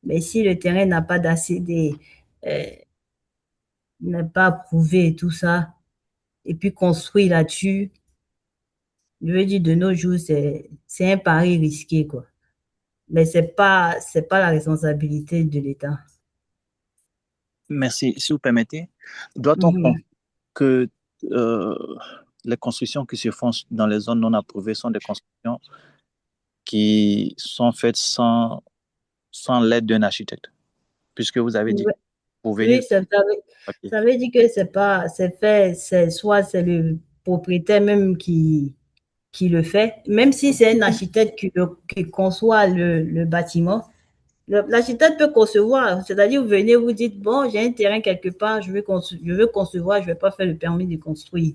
[SPEAKER 2] Mais si le terrain n'a pas d'ACD, euh, n'est pas approuvé et tout ça, et puis construire là-dessus, je veux dire, de nos jours, c'est un pari risqué, quoi. Mais c'est pas la responsabilité de l'État.
[SPEAKER 5] Merci. Si vous permettez, doit-on
[SPEAKER 2] Mhm.
[SPEAKER 5] comprendre que euh, les constructions qui se font dans les zones non approuvées sont des constructions qui sont faites sans l'aide d'un architecte, puisque vous avez dit
[SPEAKER 2] Ouais.
[SPEAKER 5] que vous venez
[SPEAKER 2] Oui,
[SPEAKER 5] de papier.
[SPEAKER 2] ça veut dire que c'est pas, c'est fait, c'est soit c'est le propriétaire même qui le fait, même si c'est un architecte qui conçoit le bâtiment, l'architecte peut concevoir, c'est-à-dire vous venez, vous dites, bon, j'ai un terrain quelque part, je veux concevoir, je ne vais pas faire le permis de construire.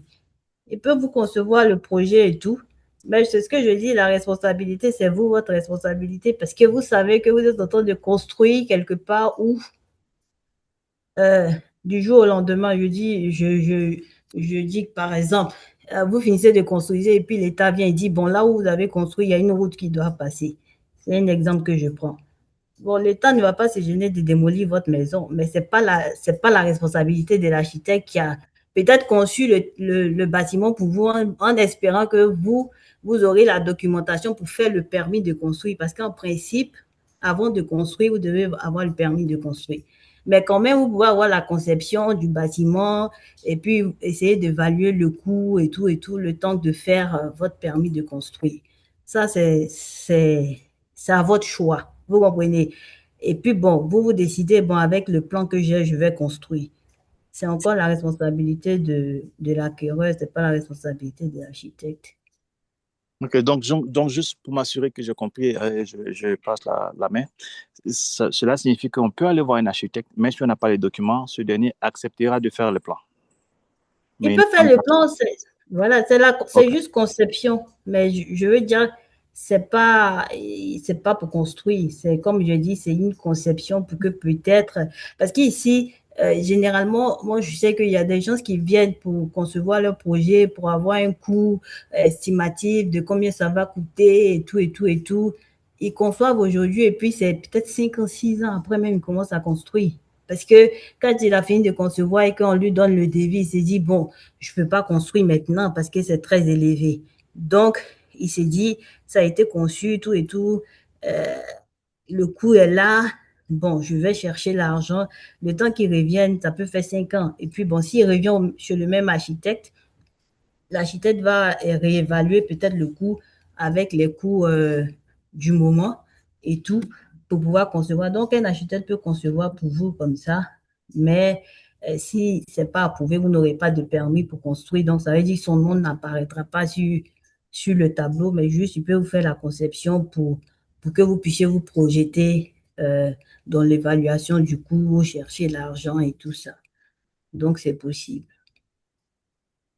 [SPEAKER 2] Il peut vous concevoir le projet et tout, mais c'est ce que je dis, la responsabilité, c'est vous, votre responsabilité, parce que vous savez que vous êtes en train de construire quelque part où euh, du jour au lendemain, je dis que par exemple, vous finissez de construire et puis l'État vient et dit, bon, là où vous avez construit, il y a une route qui doit passer. C'est un exemple que je prends. Bon, l'État ne va pas se gêner de démolir votre maison, mais c'est pas la responsabilité de l'architecte qui a peut-être conçu le bâtiment pour vous en espérant que vous aurez la documentation pour faire le permis de construire. Parce qu'en principe, avant de construire, vous devez avoir le permis de construire. Mais quand même, vous pouvez avoir la conception du bâtiment et puis essayer d'évaluer le coût et tout, le temps de faire votre permis de construire. Ça, c'est à votre choix. Vous comprenez? Et puis, bon, vous décidez, bon, avec le plan que j'ai, je vais construire. C'est encore la responsabilité de l'acquéreur, c'est pas la responsabilité de l'architecte.
[SPEAKER 5] Ok, donc juste pour m'assurer que j'ai compris, je passe la main. Cela signifie qu'on peut aller voir un architecte, même si on n'a pas les documents, ce dernier acceptera de faire le plan.
[SPEAKER 2] Il
[SPEAKER 5] Mais il
[SPEAKER 2] peut faire
[SPEAKER 5] ne
[SPEAKER 2] le
[SPEAKER 5] pas.
[SPEAKER 2] plan, voilà, c'est
[SPEAKER 5] Ok,
[SPEAKER 2] juste conception. Mais je veux dire, c'est pas pour construire. C'est comme je dis, c'est une conception pour que peut-être, parce qu'ici, généralement, moi, je sais qu'il y a des gens qui viennent pour concevoir leur projet, pour avoir un coût estimatif de combien ça va coûter et tout, et tout, et tout. Ils conçoivent aujourd'hui et puis c'est peut-être 5 ou 6 ans après même, ils commencent à construire. Parce que quand il a fini de concevoir et qu'on lui donne le devis, il s'est dit, bon, je ne peux pas construire maintenant parce que c'est très élevé. Donc, il s'est dit, ça a été conçu, tout et tout, euh, le coût est là, bon, je vais chercher l'argent. Le temps qu'il revienne, ça peut faire 5 ans. Et puis, bon, s'il revient chez le même architecte, l'architecte va réévaluer peut-être le coût avec les coûts du moment et tout pour pouvoir concevoir. Donc, un architecte peut concevoir pour vous comme ça, mais si ce n'est pas approuvé, vous n'aurez pas de permis pour construire. Donc, ça veut dire que son nom n'apparaîtra pas sur le tableau, mais juste, il peut vous faire la conception pour que vous puissiez vous projeter dans l'évaluation du coût, chercher l'argent et tout ça. Donc, c'est possible.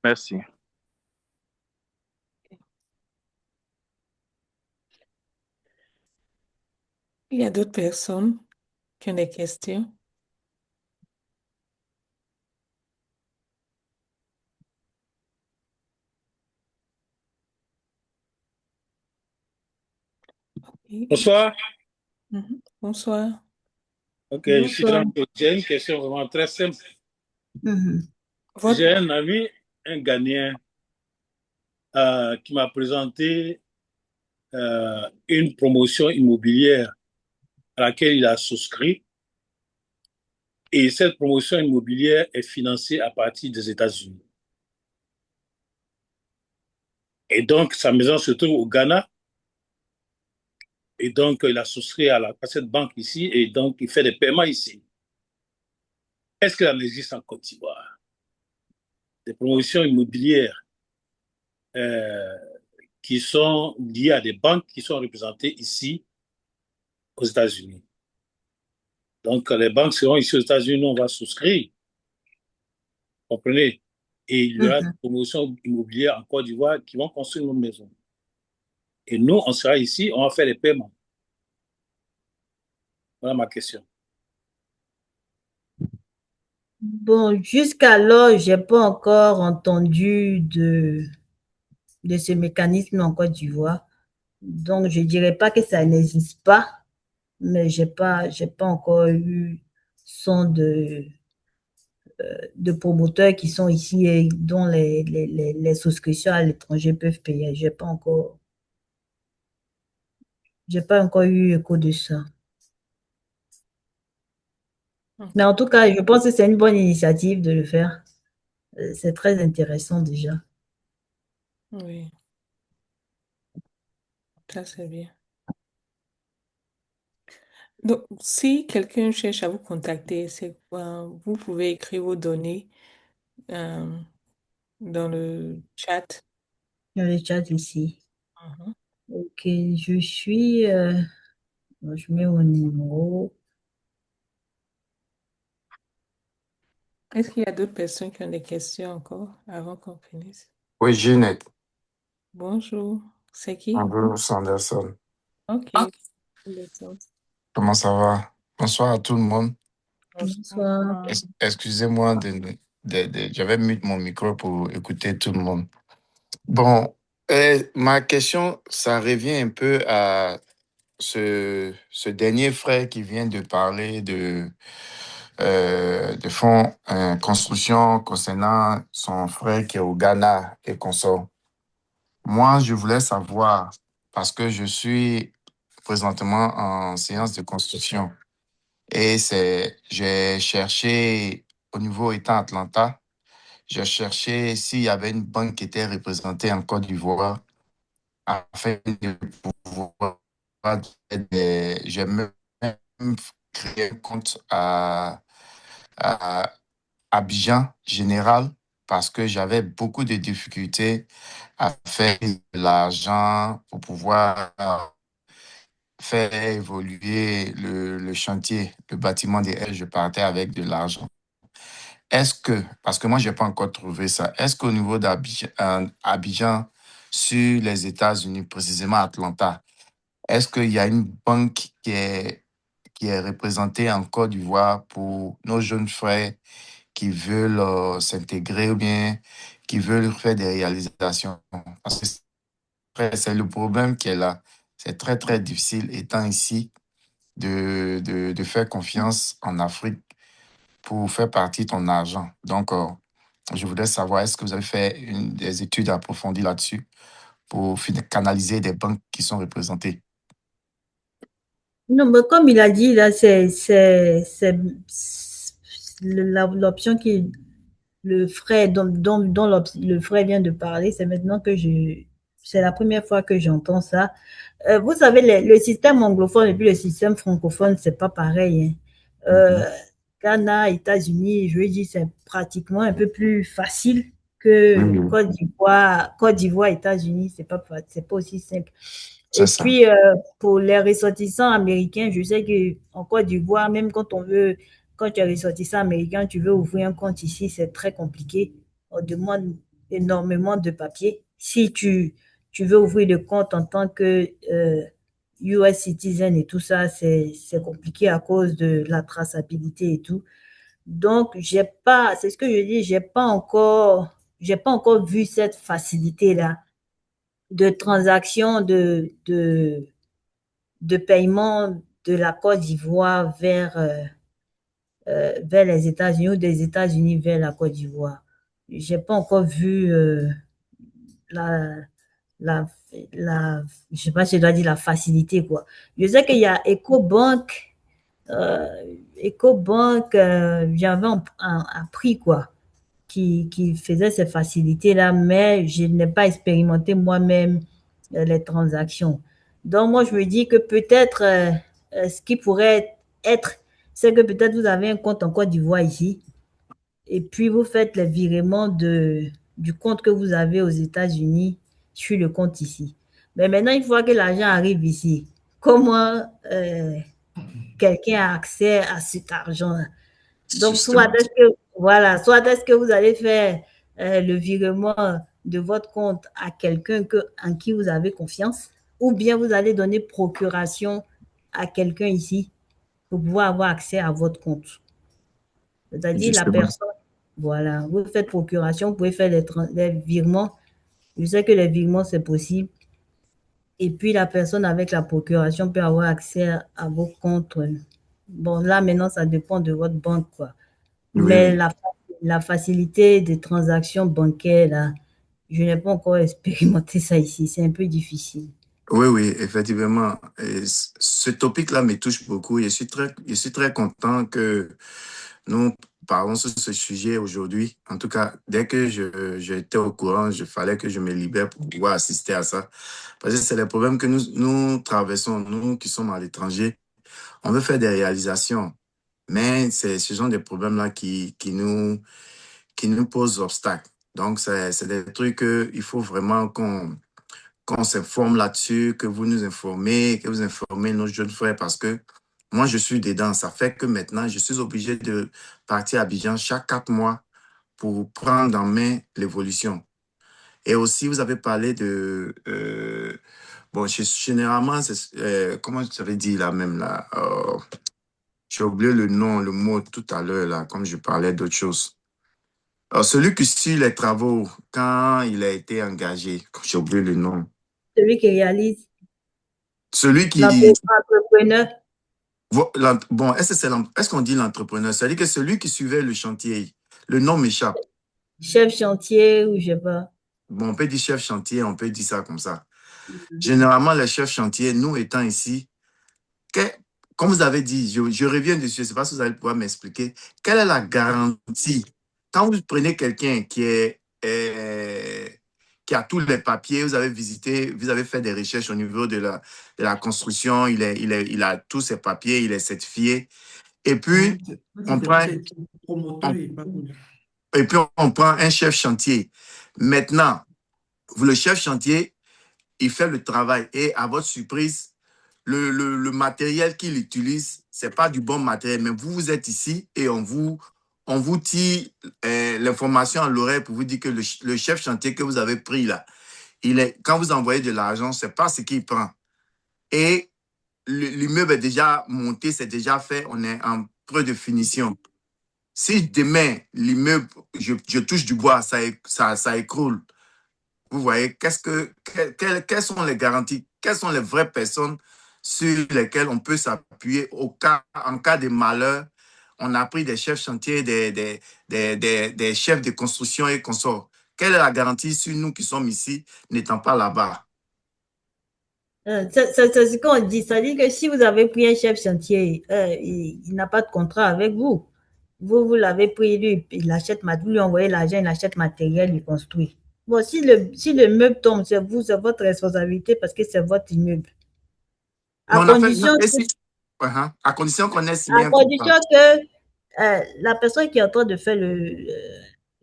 [SPEAKER 5] merci.
[SPEAKER 3] Il y a d'autres personnes qui ont des questions. Et-
[SPEAKER 6] Bonsoir.
[SPEAKER 3] Bonsoir.
[SPEAKER 6] Ok, je suis
[SPEAKER 2] Bonsoir.
[SPEAKER 6] Jean-Claude. J'ai une question vraiment très simple.
[SPEAKER 2] Mhm.
[SPEAKER 3] Votre,
[SPEAKER 6] J'ai un ami, un Ghanéen, qui m'a présenté une promotion immobilière à laquelle il a souscrit. Et cette promotion immobilière est financée à partir des États-Unis. Et donc, sa maison se trouve au Ghana. Et donc, il a souscrit à cette banque ici. Et donc, il fait des paiements ici. Est-ce qu'il en existe en Côte d'Ivoire? Des promotions immobilières euh, qui sont liées à des banques qui sont représentées ici aux États-Unis. Donc, les banques seront ici aux États-Unis, on va souscrire, comprenez? Et il y aura des
[SPEAKER 2] Mhm.
[SPEAKER 6] promotions immobilières en Côte d'Ivoire qui vont construire nos maisons. Et nous, on sera ici, on va faire les paiements. Voilà ma question.
[SPEAKER 2] Bon, jusqu'alors, j'ai pas encore entendu de ce mécanisme en Côte d'Ivoire. Donc, je dirais pas que ça n'existe pas, mais j'ai pas encore eu son de promoteurs qui sont ici et dont les souscriptions à l'étranger peuvent payer. J'ai pas encore eu écho de ça. Mais
[SPEAKER 3] ok.
[SPEAKER 2] en tout cas, je pense que c'est une bonne initiative de le faire. C'est très intéressant déjà.
[SPEAKER 3] Oui, ça c'est bien. Donc, si quelqu'un cherche à vous contacter, vous pouvez écrire vos données. euh, dans le chat.
[SPEAKER 2] Dans le chat ici.
[SPEAKER 3] Mhm.
[SPEAKER 2] Ok, je suis. Je mets mon numéro.
[SPEAKER 3] Est-ce qu'il y a d'autres personnes qui ont des questions encore avant qu'on finisse?
[SPEAKER 7] Oui, Ginette.
[SPEAKER 3] Bonjour, c'est qui?
[SPEAKER 7] Bonjour, Sanderson.
[SPEAKER 3] Ok, Anderson.
[SPEAKER 7] Comment ça va? Bonsoir à tout le monde.
[SPEAKER 2] Bonsoir.
[SPEAKER 3] Bonsoir.
[SPEAKER 7] Excusez-moi, j'avais mis mon micro pour écouter tout le monde. Bon, ma question, ça revient un peu à ce dernier frère qui vient de parler de fonds construction concernant son frère qui est au Ghana et consort. Moi, je voulais savoir, parce que je suis présentement en séance de construction et j'ai cherché au niveau État Atlanta, j'ai cherché s'il y avait une banque qui était représentée en Côte d'Ivoire afin de pouvoir, j'ai même créé un compte à Abidjan Général parce que j'avais beaucoup de difficultés à faire de l'argent pour pouvoir faire évoluer le chantier, le bâtiment des ailes. Je partais avec de l'argent. Est-ce que, parce que moi, je n'ai pas encore trouvé ça, est-ce qu'au niveau d'Abidjan, Abidjan, sur les États-Unis, précisément Atlanta, est-ce qu'il y a une banque qui est représentée en Côte d'Ivoire pour nos jeunes frères qui veulent s'intégrer ou bien qui veulent faire des réalisations? Parce que c'est le problème qui est là. C'est très, très difficile, étant ici, de faire confiance en Afrique pour faire partie de ton argent. Donc, je voudrais savoir, est-ce que vous avez fait des études approfondies là-dessus pour canaliser des banques qui sont représentées?
[SPEAKER 2] Non, mais comme il a dit, là, c'est l'option qui, le frère dont le frère vient de parler, c'est maintenant que c'est la première fois que j'entends ça. Vous savez, le système anglophone et puis le système francophone, c'est pas pareil, hein.
[SPEAKER 7] Mhm.
[SPEAKER 2] Ghana, États-Unis, je veux dire, c'est pratiquement un peu plus facile
[SPEAKER 7] Oui,
[SPEAKER 2] que
[SPEAKER 7] oui,
[SPEAKER 2] Côte d'Ivoire, États-Unis, c'est pas aussi simple.
[SPEAKER 7] c'est
[SPEAKER 2] Et
[SPEAKER 7] ça.
[SPEAKER 2] puis, pour les ressortissants américains, je sais qu'en Côte d'Ivoire, même quand tu es ressortissant américain, tu veux ouvrir un compte ici, c'est très compliqué. On demande énormément de papiers. Si tu veux ouvrir le compte en tant que US citizen et tout ça, c'est compliqué à cause de la traçabilité et tout. Donc, c'est ce que je dis, j'ai pas encore vu cette facilité-là de transaction de paiement de la Côte d'Ivoire vers les États-Unis ou des États-Unis vers la Côte d'Ivoire. J'ai pas encore vu la, la, je sais pas si je dois dire la facilité, quoi. Je sais qu'il y a EcoBank, euh, EcoBank, j'avais appris, quoi, qui faisait ces facilités-là, mais je n'ai pas expérimenté moi-même les transactions. Donc, moi, je me dis que peut-être ce qui pourrait être, c'est que peut-être vous avez un compte en Côte d'Ivoire ici, et puis vous faites les virements du compte que vous avez aux États-Unis sur le compte ici. Mais maintenant, une fois que l'argent arrive ici, comment quelqu'un a accès à cet argent-là? Donc,
[SPEAKER 7] Justement.
[SPEAKER 2] soit est-ce que vous allez faire le virement de votre compte à quelqu'un en qui vous avez confiance, ou bien vous allez donner procuration à quelqu'un ici pour pouvoir avoir accès à votre compte. C'est-à-dire la
[SPEAKER 7] Justement.
[SPEAKER 2] personne, voilà, vous faites procuration, vous pouvez faire les virements. Je sais que les virements, c'est possible. Et puis la personne avec la procuration peut avoir accès à vos comptes. Bon, là, maintenant, ça dépend de votre banque, quoi.
[SPEAKER 7] Oui,
[SPEAKER 2] Mais
[SPEAKER 7] oui.
[SPEAKER 2] la facilité des transactions bancaires, là, je n'ai pas encore expérimenté ça ici. C'est un peu difficile.
[SPEAKER 7] Oui, oui, effectivement. Et ce topic-là me touche beaucoup. Je suis très content que nous parlons sur ce sujet aujourd'hui. En tout cas, dès que j'étais au courant, il fallait que je me libère pour pouvoir assister à ça. Parce que c'est les problèmes que nous traversons, nous qui sommes à l'étranger. On veut faire des réalisations, mais c'est ce genre de problèmes-là qui nous posent obstacle. Donc, c'est des trucs qu'il faut vraiment qu'on s'informe là-dessus, que vous nous informez, que vous informez nos jeunes frères, parce que moi, je suis dedans. Ça fait que maintenant, je suis obligé de partir à Abidjan chaque 4 mois pour prendre en main l'évolution. Et aussi, vous avez parlé de... bon, généralement, comment tu avais dit là même là? J'ai oublié le nom, le mot tout à l'heure là, comme je parlais d'autre chose. Celui qui suit les travaux quand il a été engagé, j'ai oublié le nom.
[SPEAKER 2] Celui qui réalise,
[SPEAKER 7] Celui qui...
[SPEAKER 2] l'entrepreneur.
[SPEAKER 7] Bon, est-ce qu'on dit l'entrepreneur? C'est-à-dire que celui qui suivait le chantier, le nom m'échappe.
[SPEAKER 2] Chef chantier ou je sais pas.
[SPEAKER 7] Bon, on peut dire chef chantier, on peut dire ça comme ça. Généralement, les chefs chantiers, nous étant ici, comme vous avez dit, je reviens dessus, je ne sais pas si vous allez pouvoir m'expliquer, quelle est la garantie quand vous prenez quelqu'un qui a tous les papiers, vous avez visité, vous avez fait des recherches au niveau de la construction, il a tous ses papiers, il est certifié, et puis on prend, on prend un chef chantier. Maintenant, le chef chantier, il fait le travail et à votre surprise, le matériel qu'il utilise, ce n'est pas du bon matériel, mais vous êtes ici et on vous tire l'information à l'oreille pour vous dire que le chef chantier que vous avez pris là, quand vous envoyez de l'argent, ce n'est pas ce qu'il prend. Et l'immeuble est déjà monté, c'est déjà fait, on est en près de finition. Si demain, l'immeuble, je touche du bois, ça écroule, vous voyez, quelles sont les garanties, quelles sont les vraies personnes sur lesquelles on peut s'appuyer en cas de malheur? On a pris des chefs chantiers, des chefs de construction et consorts. Quelle est la garantie sur nous qui sommes ici, n'étant pas là-bas?
[SPEAKER 2] C'est ce qu'on dit. Ça dit que si vous avez pris un chef chantier, il n'a pas de contrat avec vous. Vous l'avez pris, lui, il achète, vous lui envoyez l'argent, il achète matériel, il construit. Bon, si le meuble tombe, c'est vous, c'est votre responsabilité parce que c'est votre immeuble.
[SPEAKER 7] À condition qu'on ait signé
[SPEAKER 2] à condition que la personne qui est en train de faire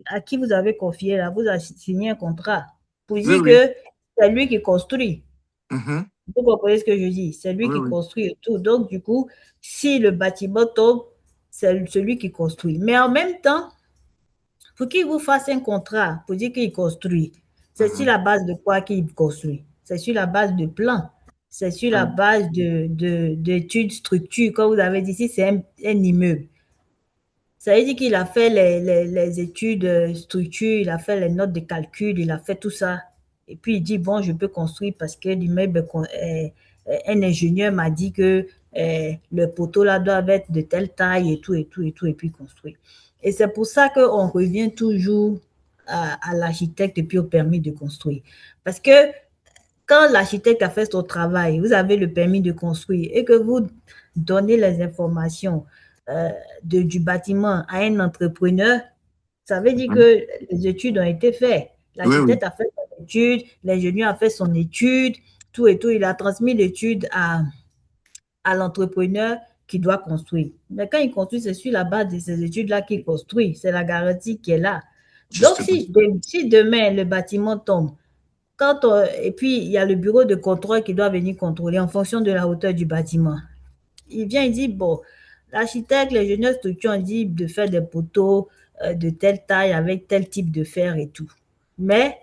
[SPEAKER 2] à qui vous avez confié, là, vous a signé un contrat pour dire que c'est lui qui construit. Vous comprenez ce que je dis? C'est lui qui construit et tout. Donc, du coup, si le bâtiment tombe, c'est celui qui construit. Mais en même temps, pour qu'il vous fasse un contrat pour dire qu'il construit, c'est sur la base de quoi qu'il construit? C'est sur la base de plans. C'est sur la base d'études structures. Comme vous avez dit, si c'est un immeuble, ça veut dire qu'il a fait les études structures, il a fait les notes de calcul, il a fait tout ça. Et puis il dit, bon, je peux construire parce que l'immeuble, un ingénieur m'a dit que le poteau là doit être de telle taille et tout, et tout, et tout, et puis construire. Et c'est pour ça qu'on revient toujours à l'architecte et puis au permis de construire. Parce que quand l'architecte a fait son travail, vous avez le permis de construire et que vous donnez les informations du bâtiment à un entrepreneur, ça veut dire que les études ont été faites. L'architecte a fait son étude, l'ingénieur a fait son étude, tout et tout. Il a transmis l'étude à l'entrepreneur qui doit construire. Mais quand il construit, c'est sur la base de ces études-là qu'il construit. C'est la garantie qui est là. Donc, si demain le bâtiment tombe, et puis il y a le bureau de contrôle qui doit venir contrôler en fonction de la hauteur du bâtiment. Il vient, il dit, bon, l'architecte, l'ingénieur structure, on dit de faire des poteaux de telle taille avec tel type de fer et tout. Mais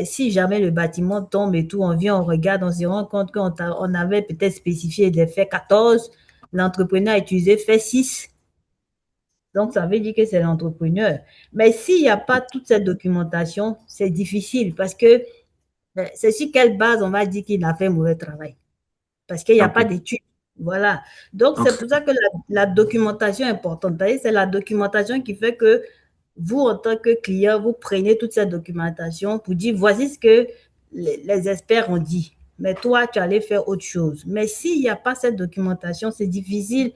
[SPEAKER 2] si jamais le bâtiment tombe et tout, on vient, on regarde, on se rend compte qu'on avait peut-être spécifié des faits 14, l'entrepreneur a utilisé fait 6. Donc, ça veut dire que c'est l'entrepreneur. Mais s'il n'y a pas toute cette documentation, c'est difficile parce que c'est sur quelle base on va dire qu'il a fait mauvais travail. Parce qu'il n'y a pas d'études. Voilà. Donc, c'est pour ça que la documentation est importante. C'est la documentation qui fait que vous, en tant que client, vous prenez toute cette documentation pour dire, voici ce que les experts ont dit. Mais toi, tu allais faire autre chose. Mais s'il n'y a pas cette documentation, c'est difficile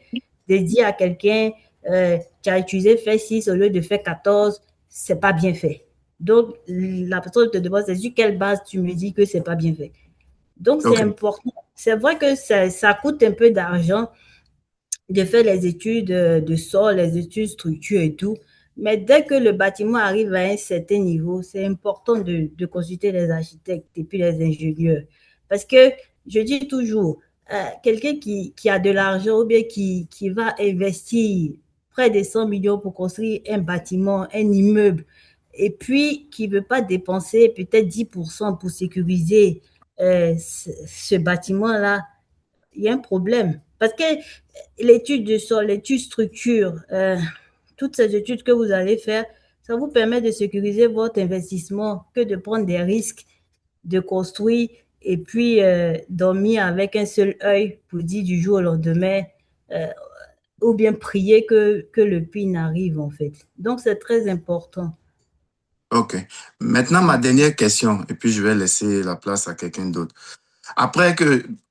[SPEAKER 2] de dire à quelqu'un, tu as utilisé fait 6 au lieu de faire 14, c'est pas bien fait. Donc, la personne te demande, c'est sur quelle base tu me dis que c'est pas bien fait. Donc, c'est important. C'est vrai que ça coûte un peu d'argent de faire les études de sol, les études structure et tout. Mais dès que le bâtiment arrive à un certain niveau, c'est important de consulter les architectes et puis les ingénieurs. Parce que je dis toujours, quelqu'un qui a de l'argent ou bien qui va investir près de 100 millions pour construire un bâtiment, un immeuble, et puis qui ne veut pas dépenser peut-être 10% pour sécuriser ce bâtiment-là, il y a un problème. Parce que l'étude de sol, l'étude structure, toutes ces études que vous allez faire, ça vous permet de sécuriser votre investissement que de prendre des risques, de construire et puis dormir avec un seul œil pour dire du jour au lendemain euh, ou bien prier que le pire n'arrive en fait. Donc c'est très important.
[SPEAKER 7] OK. Maintenant, ma dernière question, et puis je vais laisser la place à quelqu'un d'autre.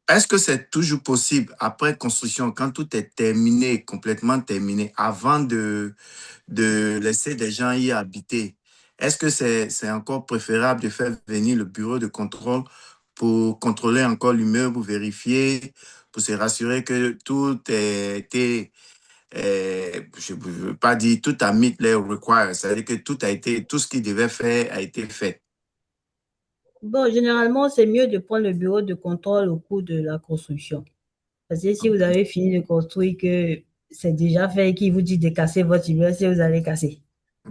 [SPEAKER 7] Est-ce que c'est toujours possible, après construction, quand tout est terminé, complètement terminé, avant de laisser des gens y habiter, est-ce que c'est encore préférable de faire venir le bureau de contrôle pour contrôler encore l'immeuble, ou vérifier, pour se rassurer que tout a été, je ne veux pas dire tout a meet les requirements, c'est-à-dire que tout ce qu'il devait faire a été fait.
[SPEAKER 2] Bon, généralement, c'est mieux de prendre le bureau de contrôle au cours de la construction. Parce que si vous avez fini de construire, que c'est déjà fait et qu'il vous dit de casser votre immeuble, si vous allez casser.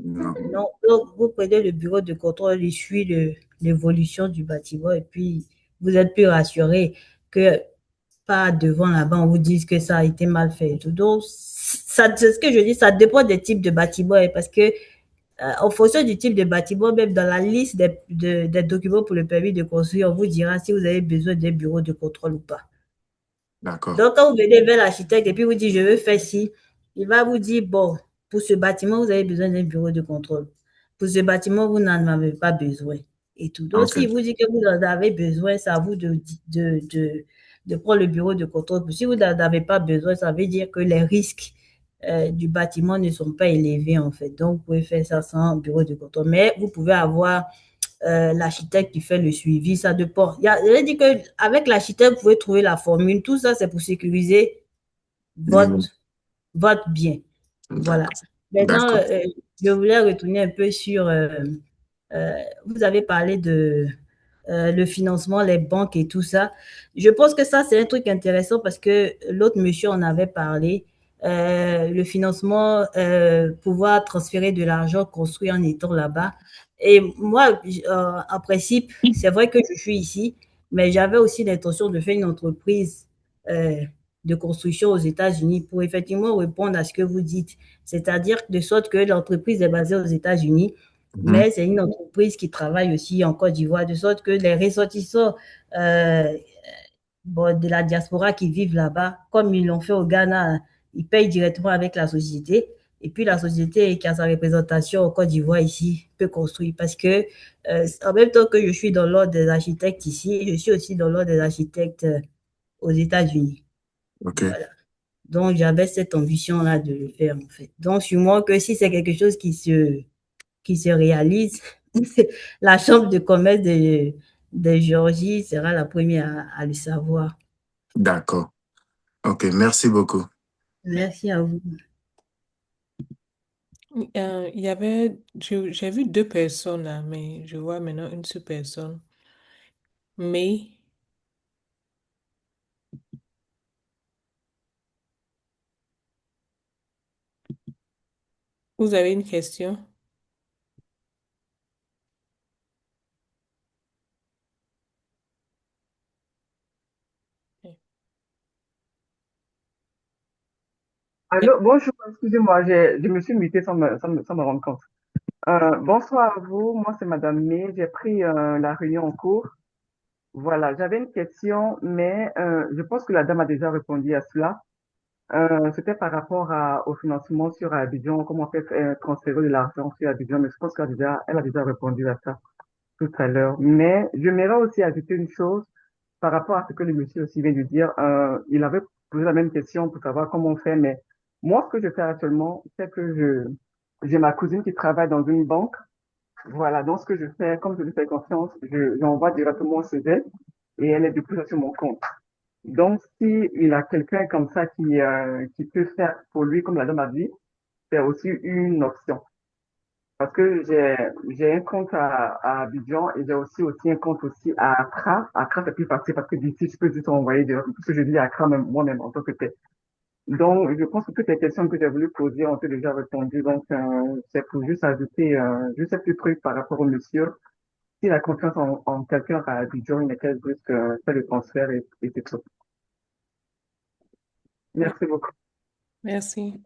[SPEAKER 7] Non.
[SPEAKER 2] Non, donc vous prenez le bureau de contrôle, il suit l'évolution du bâtiment et puis vous êtes plus rassuré que pas devant là-bas, on vous dise que ça a été mal fait et tout. Donc, ça, c'est ce que je dis, ça dépend des types de bâtiments parce que en fonction du type de bâtiment, même dans la liste des documents pour le permis de construire, on vous dira si vous avez besoin d'un bureau de contrôle ou pas.
[SPEAKER 7] D'accord.
[SPEAKER 2] Donc, quand vous venez vers l'architecte et puis vous dites, je veux faire ci, il va vous dire, bon, pour ce bâtiment, vous avez besoin d'un bureau de contrôle. Pour ce bâtiment, vous n'en avez pas besoin. Et tout. Donc,
[SPEAKER 7] OK.
[SPEAKER 2] s'il vous dit que vous en avez besoin, c'est à vous de prendre le bureau de contrôle. Si vous n'en avez pas besoin, ça veut dire que les risques du bâtiment ne sont pas élevés, en fait. Donc, vous pouvez faire ça sans bureau de contrôle. Mais vous pouvez avoir l'architecte qui fait le suivi, ça dépend. Je dit qu'avec l'architecte, vous pouvez trouver la formule. Tout ça, c'est pour sécuriser votre, votre bien. Voilà.
[SPEAKER 7] D'accord.
[SPEAKER 2] Maintenant,
[SPEAKER 7] D'accord.
[SPEAKER 2] je voulais retourner un peu sur, vous avez parlé de le financement, les banques et tout ça. Je pense que ça, c'est un truc intéressant parce que l'autre monsieur en avait parlé. Le financement, pouvoir transférer de l'argent construit en étant là-bas. Et moi, en principe, c'est vrai que je suis ici, mais j'avais aussi l'intention de faire une entreprise de construction aux États-Unis pour effectivement répondre à ce que vous dites. C'est-à-dire de sorte que l'entreprise est basée aux États-Unis, mais c'est une entreprise qui travaille aussi en Côte d'Ivoire, de sorte que les ressortissants euh, bon, de la diaspora qui vivent là-bas, comme ils l'ont fait au Ghana, ils payent directement avec la société. Et puis la société qui a sa représentation en Côte d'Ivoire ici peut construire. Parce que en même temps que je suis dans l'ordre des architectes ici, je suis aussi dans l'ordre des architectes aux États-Unis.
[SPEAKER 7] OK.
[SPEAKER 2] Voilà. Donc j'avais cette ambition-là de le faire en fait. Donc sûrement que si c'est quelque chose qui se réalise, la Chambre de commerce de Géorgie sera la première à le savoir.
[SPEAKER 7] D'accord. OK. Merci beaucoup.
[SPEAKER 2] Merci à vous.
[SPEAKER 3] Il y avait, j'ai vu deux personnes là, mais je vois maintenant une seule personne. Mais, vous avez une question?
[SPEAKER 8] Allô, bonjour, excusez-moi, je me suis mutée sans me rendre compte. Bonsoir à vous, moi c'est Madame May, j'ai pris la réunion en cours. Voilà, j'avais une question, mais je pense que la dame a déjà répondu à cela. C'était par rapport au financement sur Abidjan, comment on fait transférer de l'argent sur Abidjan, mais je pense elle a déjà répondu à ça tout à l'heure. Mais j'aimerais aussi ajouter une chose par rapport à ce que le monsieur aussi vient de dire. Il avait posé la même question pour savoir comment on fait, mais moi, ce que je fais actuellement, c'est que j'ai ma cousine qui travaille dans une banque. Voilà, donc ce que je fais, comme je lui fais confiance, j'envoie directement chez elle et elle est déposée sur mon compte. Donc, si il a quelqu'un comme ça qui peut faire pour lui, comme la dame a dit, c'est aussi une option. Parce que j'ai un compte à Abidjan et j'ai aussi un compte aussi à Accra. Accra, c'est plus facile parce que d'ici, je peux juste envoyer parce que je vis à Accra moi-même en tant que tel. Donc, je pense que toutes les questions que j'ai voulu poser ont été déjà répondues. Donc, c'est pour juste ajouter juste un petit truc par rapport au monsieur. S'il a confiance en quelqu'un à Abidjan, il n'a qu'à juste faire le transfert et c'est tout. Merci beaucoup.
[SPEAKER 3] Merci.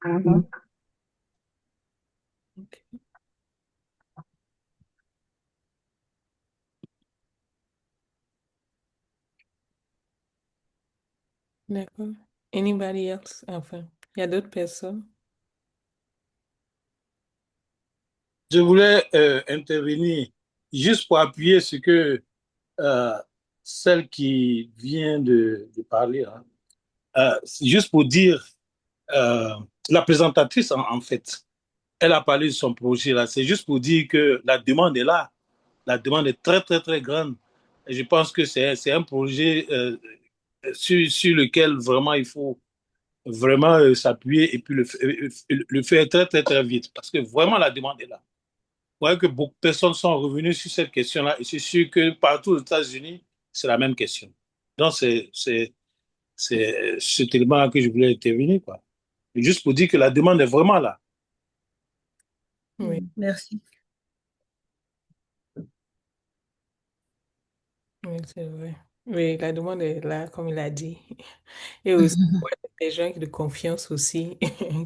[SPEAKER 8] Mhm.
[SPEAKER 3] Ok. D'accord. Anybody else? Enfin, il y a d'autres personnes?
[SPEAKER 6] Je voulais intervenir juste pour appuyer ce que euh, celle qui vient de parler, hein. C'est juste pour dire, euh, la présentatrice, en fait, elle a parlé de son projet là. C'est juste pour dire que la demande est là. La demande est très, très, très grande. Et je pense que c'est un projet sur lequel vraiment il faut vraiment s'appuyer et puis le faire très, très, très vite. Parce que vraiment, la demande est là. Vous voyez que beaucoup de personnes sont revenues sur cette question-là et c'est sûr que partout aux États-Unis, c'est la même question. Donc, c'est cet élément que je voulais intervenir, quoi. Et juste pour dire que la demande est vraiment là.
[SPEAKER 3] Oui,
[SPEAKER 2] Merci.
[SPEAKER 3] oui, c'est vrai. Oui, la demande est là, comme il a dit. Et aussi, ouais, des gens de confiance aussi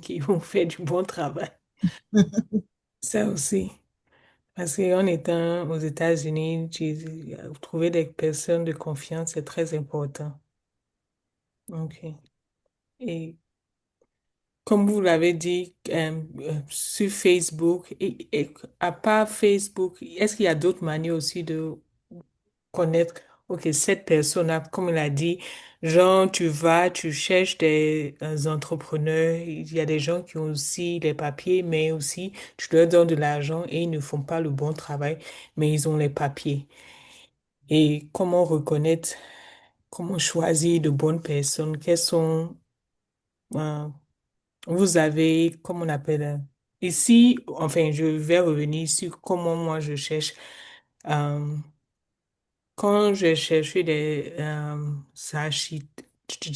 [SPEAKER 3] qui vont faire du bon travail. Ça aussi. Parce qu'en étant aux États-Unis, trouver des personnes de confiance, c'est très important. OK. Et comme vous l'avez dit, sur Facebook, et à part Facebook, est-ce qu'il y a d'autres manières aussi de connaître, ok, cette personne-là, comme il a dit, genre, tu vas, tu cherches des entrepreneurs, il y a des gens qui ont aussi les papiers, mais aussi, tu leur donnes de l'argent et ils ne font pas le bon travail, mais ils ont les papiers. Et comment reconnaître, comment choisir de bonnes personnes, quels sont, euh, vous avez, comment on appelle, ici, enfin, je vais revenir sur comment moi je cherche. euh, Quand j'ai cherché des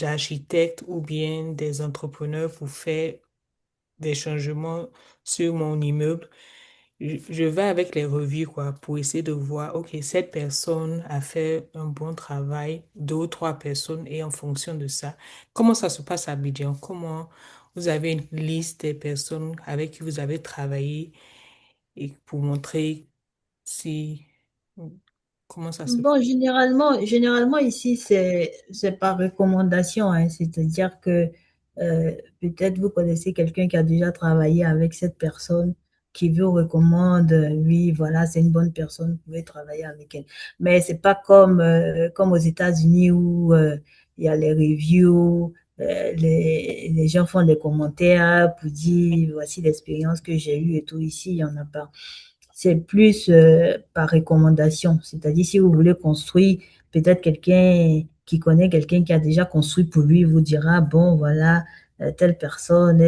[SPEAKER 3] architectes ou bien des entrepreneurs pour faire des changements sur mon immeuble, je vais avec les revues, quoi, pour essayer de voir, OK, cette personne a fait un bon travail, deux ou trois personnes, et en fonction de ça, comment ça se passe à Abidjan? Comment vous avez une liste des personnes avec qui vous avez travaillé et pour montrer si, comment ça se
[SPEAKER 2] Bon, généralement ici, c'est par recommandation, hein. C'est-à-dire que peut-être vous connaissez quelqu'un qui a déjà travaillé avec cette personne, qui vous recommande, oui, voilà, c'est une bonne personne, vous pouvez travailler avec elle. Mais c'est pas comme aux États-Unis où il y a les reviews, les gens font des commentaires pour dire, voici l'expérience que j'ai eue et tout. Ici, il y en a pas. C'est plus par recommandation. C'est-à-dire, si vous voulez construire, peut-être quelqu'un qui connaît quelqu'un qui a déjà construit pour lui vous dira, bon, voilà, telle personne,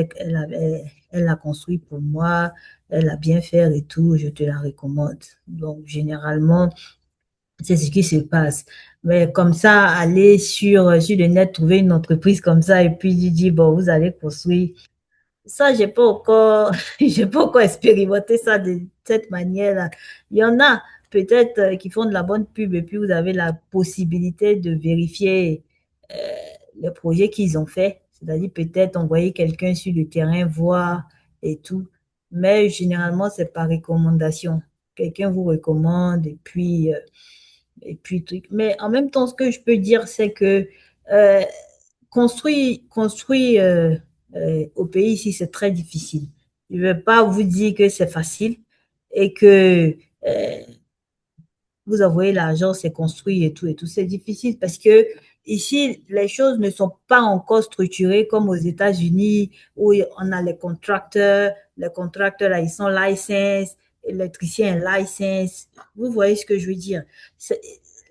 [SPEAKER 2] elle a construit pour moi, elle a bien fait et tout, je te la recommande. Donc, généralement, c'est ce qui se passe. Mais comme ça, aller sur le net, trouver une entreprise comme ça et puis dire, bon, vous allez construire ça, j'ai pas encore, j'ai pas encore expérimenté ça de cette manière-là. Il y en a peut-être qui font de la bonne pub et puis vous avez la possibilité de vérifier euh, les projets qu'ils ont fait. C'est-à-dire peut-être envoyer quelqu'un sur le terrain voir et tout. Mais généralement, c'est par recommandation. Quelqu'un vous recommande et puis truc. Mais en même temps, ce que je peux dire, c'est que euh, construire au pays ici, c'est très difficile. Je ne vais pas vous dire que c'est facile et que vous envoyez l'argent, c'est construit et tout et tout. C'est difficile parce que ici, les choses ne sont pas encore structurées comme aux États-Unis où on a les contracteurs. Les contracteurs, là, ils sont licensed, l'électricien est licensed. Vous voyez ce que je veux dire?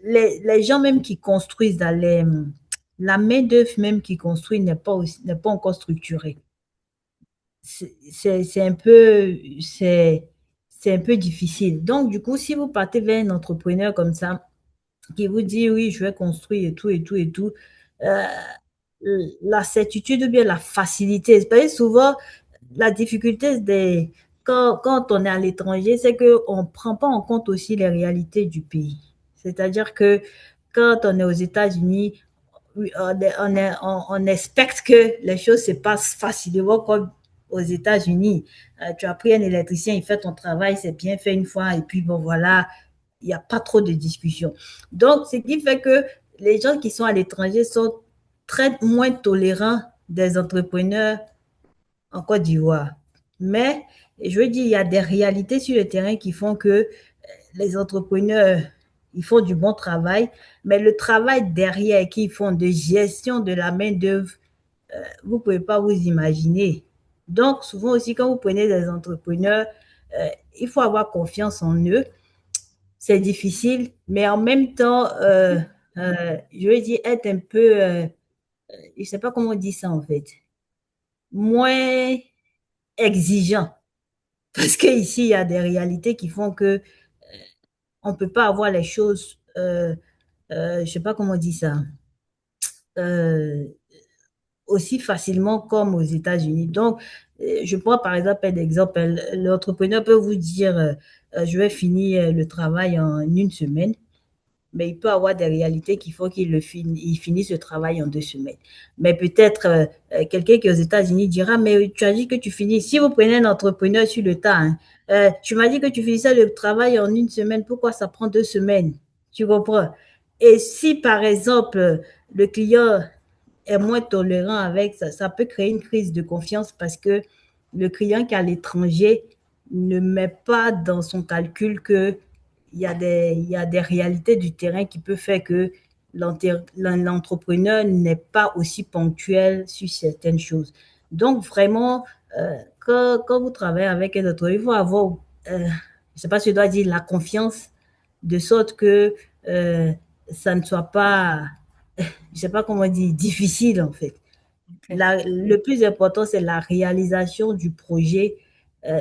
[SPEAKER 2] Les gens même qui construisent la main-d'œuvre même qui construit n'est pas encore structurée. c'est un peu, c'est un peu difficile. Donc, du coup, si vous partez vers un entrepreneur comme ça, qui vous dit, oui, je vais construire et tout, et tout, et tout, euh, la certitude ou bien la facilité, parce que souvent, la difficulté quand on est à l'étranger, c'est qu'on ne prend pas en compte aussi les réalités du pays. C'est-à-dire que quand on est aux États-Unis, oui, on expecte que les choses se passent facilement comme aux États-Unis. Tu as pris un électricien, il fait ton travail, c'est bien fait une fois, et puis bon, voilà, il n'y a pas trop de discussion. Donc, ce qui fait que les gens qui sont à l'étranger sont très moins tolérants des entrepreneurs en Côte d'Ivoire. Mais je veux dire, il y a des réalités sur le terrain qui font que les entrepreneurs, ils font du bon travail, mais le travail derrière qu'ils font de gestion de la main-d'œuvre, vous ne pouvez pas vous imaginer. Donc, souvent aussi, quand vous prenez des entrepreneurs, il faut avoir confiance en eux. C'est difficile, mais en même temps, je veux dire, être un peu, je ne sais pas comment on dit ça en fait, moins exigeant. Parce qu'ici, il y a des réalités qui font que on ne peut pas avoir les choses, je ne sais pas comment on dit ça, euh, aussi facilement comme aux États-Unis. Donc, je prends par exemple un exemple. L'entrepreneur peut vous dire, je vais finir le travail en une semaine, mais il peut avoir des réalités qui font il finisse le travail en 2 semaines. Mais peut-être quelqu'un qui est aux États-Unis dira, mais tu as dit que tu finis. Si vous prenez un entrepreneur sur le tas, hein, tu m'as dit que tu finissais le travail en une semaine, pourquoi ça prend 2 semaines? Tu comprends? Et si par exemple, le client est moins tolérant avec ça, ça peut créer une crise de confiance parce que le client qui est à l'étranger ne met pas dans son calcul que il y a des réalités du terrain qui peuvent faire que l'entrepreneur n'est pas aussi ponctuel sur certaines choses. Donc, vraiment, quand vous travaillez avec un autre, il faut avoir, je ne sais pas si je dois dire, la confiance, de sorte que euh, ça ne soit pas, je ne sais pas comment dire, difficile en fait.
[SPEAKER 3] Ok.
[SPEAKER 2] Le plus important, c'est la réalisation du projet, euh,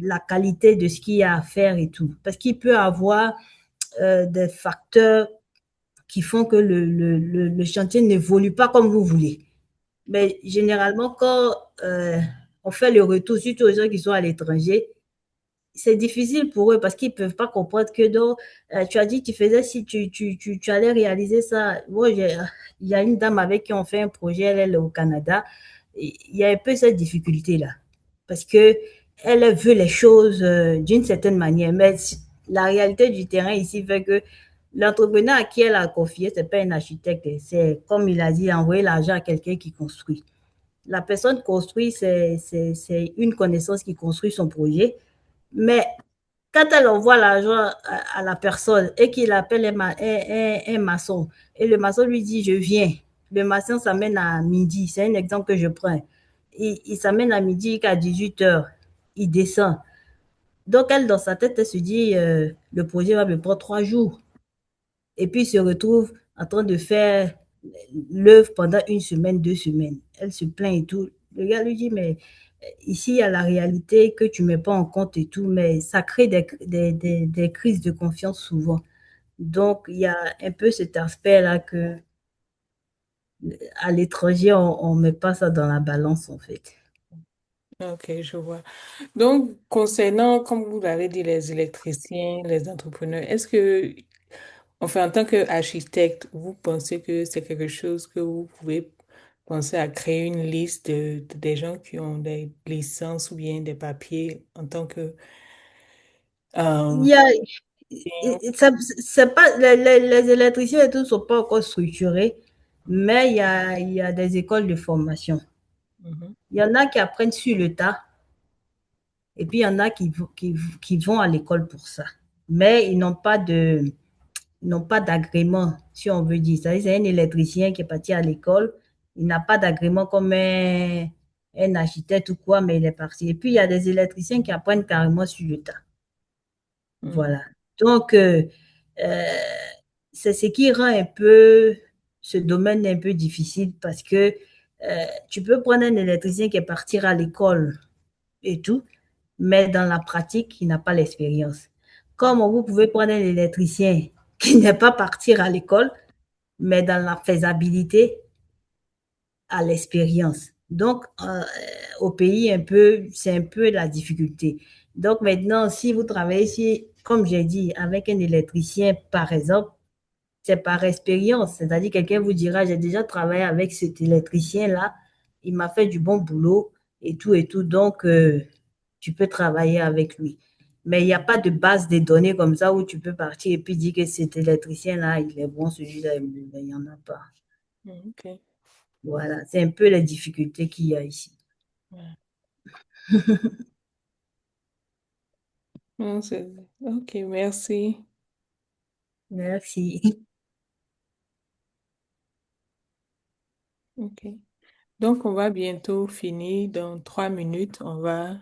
[SPEAKER 2] la qualité de ce qu'il y a à faire et tout. Parce qu'il peut y avoir des facteurs qui font que le chantier n'évolue pas comme vous voulez. Mais généralement, quand on fait le retour, surtout aux gens qui sont à l'étranger, c'est difficile pour eux parce qu'ils ne peuvent pas comprendre que donc, tu as dit que tu faisais si tu allais réaliser ça. Moi, il y a une dame avec qui on fait un projet, elle est au Canada. Et il y a un peu cette difficulté-là parce que elle veut les choses d'une certaine manière, mais la réalité du terrain ici fait que l'entrepreneur à qui elle a confié, ce n'est pas un architecte, c'est comme il a dit, envoyer l'argent à quelqu'un qui construit. La personne construit, c'est une connaissance qui construit son projet, mais quand elle envoie l'argent à la personne et qu'il appelle un maçon, et le maçon lui dit, je viens, le maçon s'amène à midi, c'est un exemple que je prends. Il s'amène à midi qu'à 18 heures, il descend. Donc, elle, dans sa tête, elle se dit, le projet va me prendre 3 jours. Et puis, il se retrouve en train de faire l'œuvre pendant une semaine, 2 semaines. Elle se plaint et tout. Le gars lui dit, mais ici, il y a la réalité que tu ne mets pas en compte et tout, mais ça crée des crises de confiance souvent. Donc, il y a un peu cet aspect-là que à l'étranger, on ne met pas ça dans la balance, en fait.
[SPEAKER 3] Ok, je vois. Donc, concernant, comme vous l'avez dit, les électriciens, les entrepreneurs, est-ce que, enfin, en tant qu'architecte, vous pensez que c'est quelque chose que vous pouvez penser à créer une liste des gens qui ont des licences ou bien des papiers en tant que
[SPEAKER 2] Il
[SPEAKER 3] euh,
[SPEAKER 2] y a, c'est pas, les électriciens et tout ne sont pas encore structurés, mais il y a des écoles de formation.
[SPEAKER 3] Mhm.
[SPEAKER 2] Il y en a qui apprennent sur le tas, et puis il y en a qui vont à l'école pour ça. Mais ils n'ont pas d'agrément, si on veut dire ça. C'est un électricien qui est parti à l'école, il n'a pas d'agrément comme un architecte ou quoi, mais il est parti. Et puis il y a des électriciens qui apprennent carrément sur le tas.
[SPEAKER 3] Mhm.
[SPEAKER 2] Voilà. Donc, euh, c'est ce qui rend un peu ce domaine un peu difficile parce que Tu peux prendre un électricien qui est parti à l'école et tout, mais dans la pratique, il n'a pas l'expérience. Comme vous pouvez prendre un électricien qui n'est pas parti à l'école, mais dans la faisabilité, à l'expérience. Donc, au pays, c'est un peu la difficulté. Donc, maintenant, si vous travaillez ici, comme j'ai dit, avec un électricien, par exemple, c'est par expérience. C'est-à-dire, quelqu'un vous dira, j'ai déjà travaillé avec cet électricien-là, il m'a fait du bon boulot et tout et tout. Donc, tu peux travailler avec lui. Mais il n'y a pas de base de données comme ça où tu peux partir et puis dire que cet électricien-là, il est bon, celui-là, il n'y en a pas.
[SPEAKER 3] OK.
[SPEAKER 2] Voilà, c'est un peu les difficultés qu'il y a ici.
[SPEAKER 3] Ouais. OK, merci.
[SPEAKER 2] Merci.
[SPEAKER 3] OK. Donc, on va bientôt finir. Dans 3 minutes, on va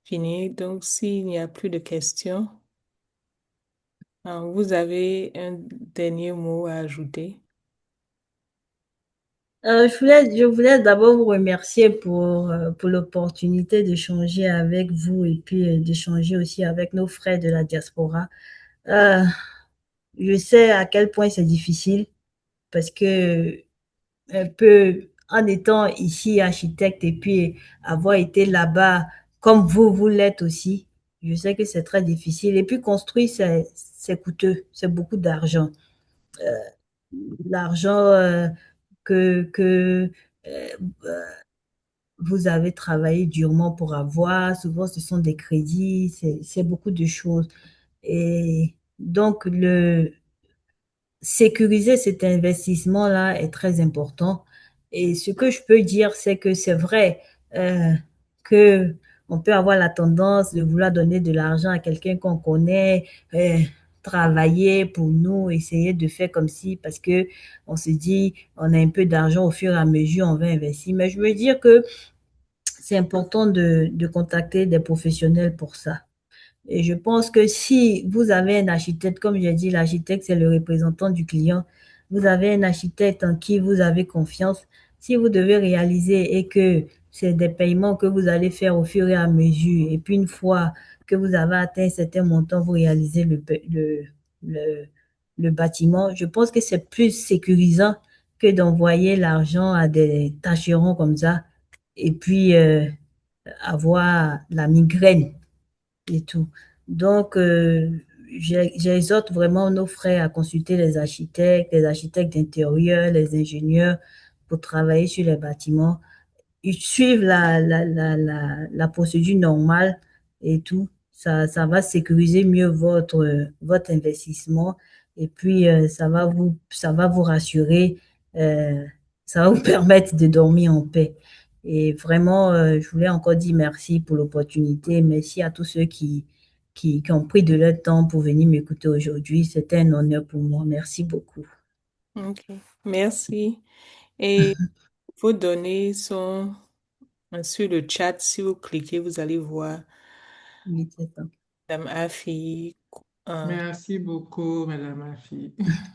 [SPEAKER 3] finir. Donc, s'il n'y a plus de questions, vous avez un dernier mot à ajouter?
[SPEAKER 2] Je voulais d'abord vous remercier pour l'opportunité d'échanger avec vous et puis d'échanger aussi avec nos frères de la diaspora. Euh, je sais à quel point c'est difficile parce que un peu en étant ici architecte et puis avoir été là-bas comme vous l'êtes aussi, je sais que c'est très difficile. Et puis construire, c'est coûteux, c'est beaucoup d'argent. L'argent que euh, vous avez travaillé durement pour avoir. Souvent, ce sont des crédits, c'est beaucoup de choses. Et donc, sécuriser cet investissement-là est très important. Et ce que je peux dire, c'est que c'est vrai que on peut avoir la tendance de vouloir donner de l'argent à quelqu'un qu'on connaît, travailler pour nous, essayer de faire comme si, parce que on se dit, on a un peu d'argent au fur et à mesure, on va investir. Mais je veux dire que c'est important de contacter des professionnels pour ça. Et je pense que si vous avez un architecte, comme j'ai dit, l'architecte, c'est le représentant du client, vous avez un architecte en qui vous avez confiance, si vous devez réaliser et que c'est des paiements que vous allez faire au fur et à mesure, et puis une fois que vous avez atteint un certain montant, vous réalisez le, le bâtiment, je pense que c'est plus sécurisant que d'envoyer l'argent à des tâcherons comme ça, et puis avoir la migraine et tout. Donc, j'exhorte vraiment nos frères à consulter les architectes d'intérieur, les ingénieurs pour travailler sur les bâtiments. Ils suivent la procédure normale et tout. Ça va sécuriser mieux votre investissement et puis ça va vous rassurer, euh, ça va vous permettre de dormir en paix. Et vraiment, je voulais encore dire merci pour l'opportunité. Merci à tous ceux qui ont pris de leur temps pour venir m'écouter aujourd'hui. C'était un honneur pour moi. Merci beaucoup.
[SPEAKER 3] OK. Merci. Et vos données sont sur le chat. Si vous cliquez, vous allez voir
[SPEAKER 2] Oui, c'est ça.
[SPEAKER 3] Madame Afi.
[SPEAKER 1] Merci beaucoup, Madame Afi.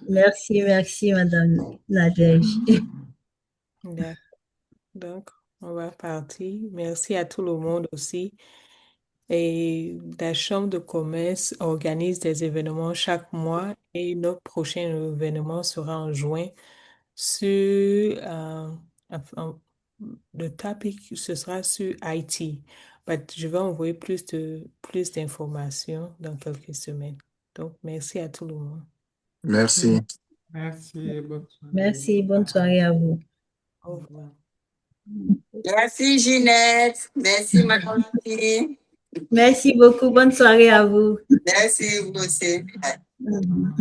[SPEAKER 2] Merci, Madame Nadège.
[SPEAKER 3] D'accord. Donc, on va partir. Merci à tout le monde aussi. Et la Chambre de commerce organise des événements chaque mois et notre prochain événement sera en juin sur enfin, le topic, ce sera sur IT. But je vais envoyer plus d'informations dans quelques semaines. Donc, merci à tout le monde.
[SPEAKER 7] Merci.
[SPEAKER 1] Merci, bonne soirée.
[SPEAKER 2] Merci, bonne soirée à vous.
[SPEAKER 3] Au revoir.
[SPEAKER 9] Merci Ginette. Merci Madame Afi.
[SPEAKER 2] Merci beaucoup, bonne soirée à vous.
[SPEAKER 9] Merci vous aussi.
[SPEAKER 2] Mhm.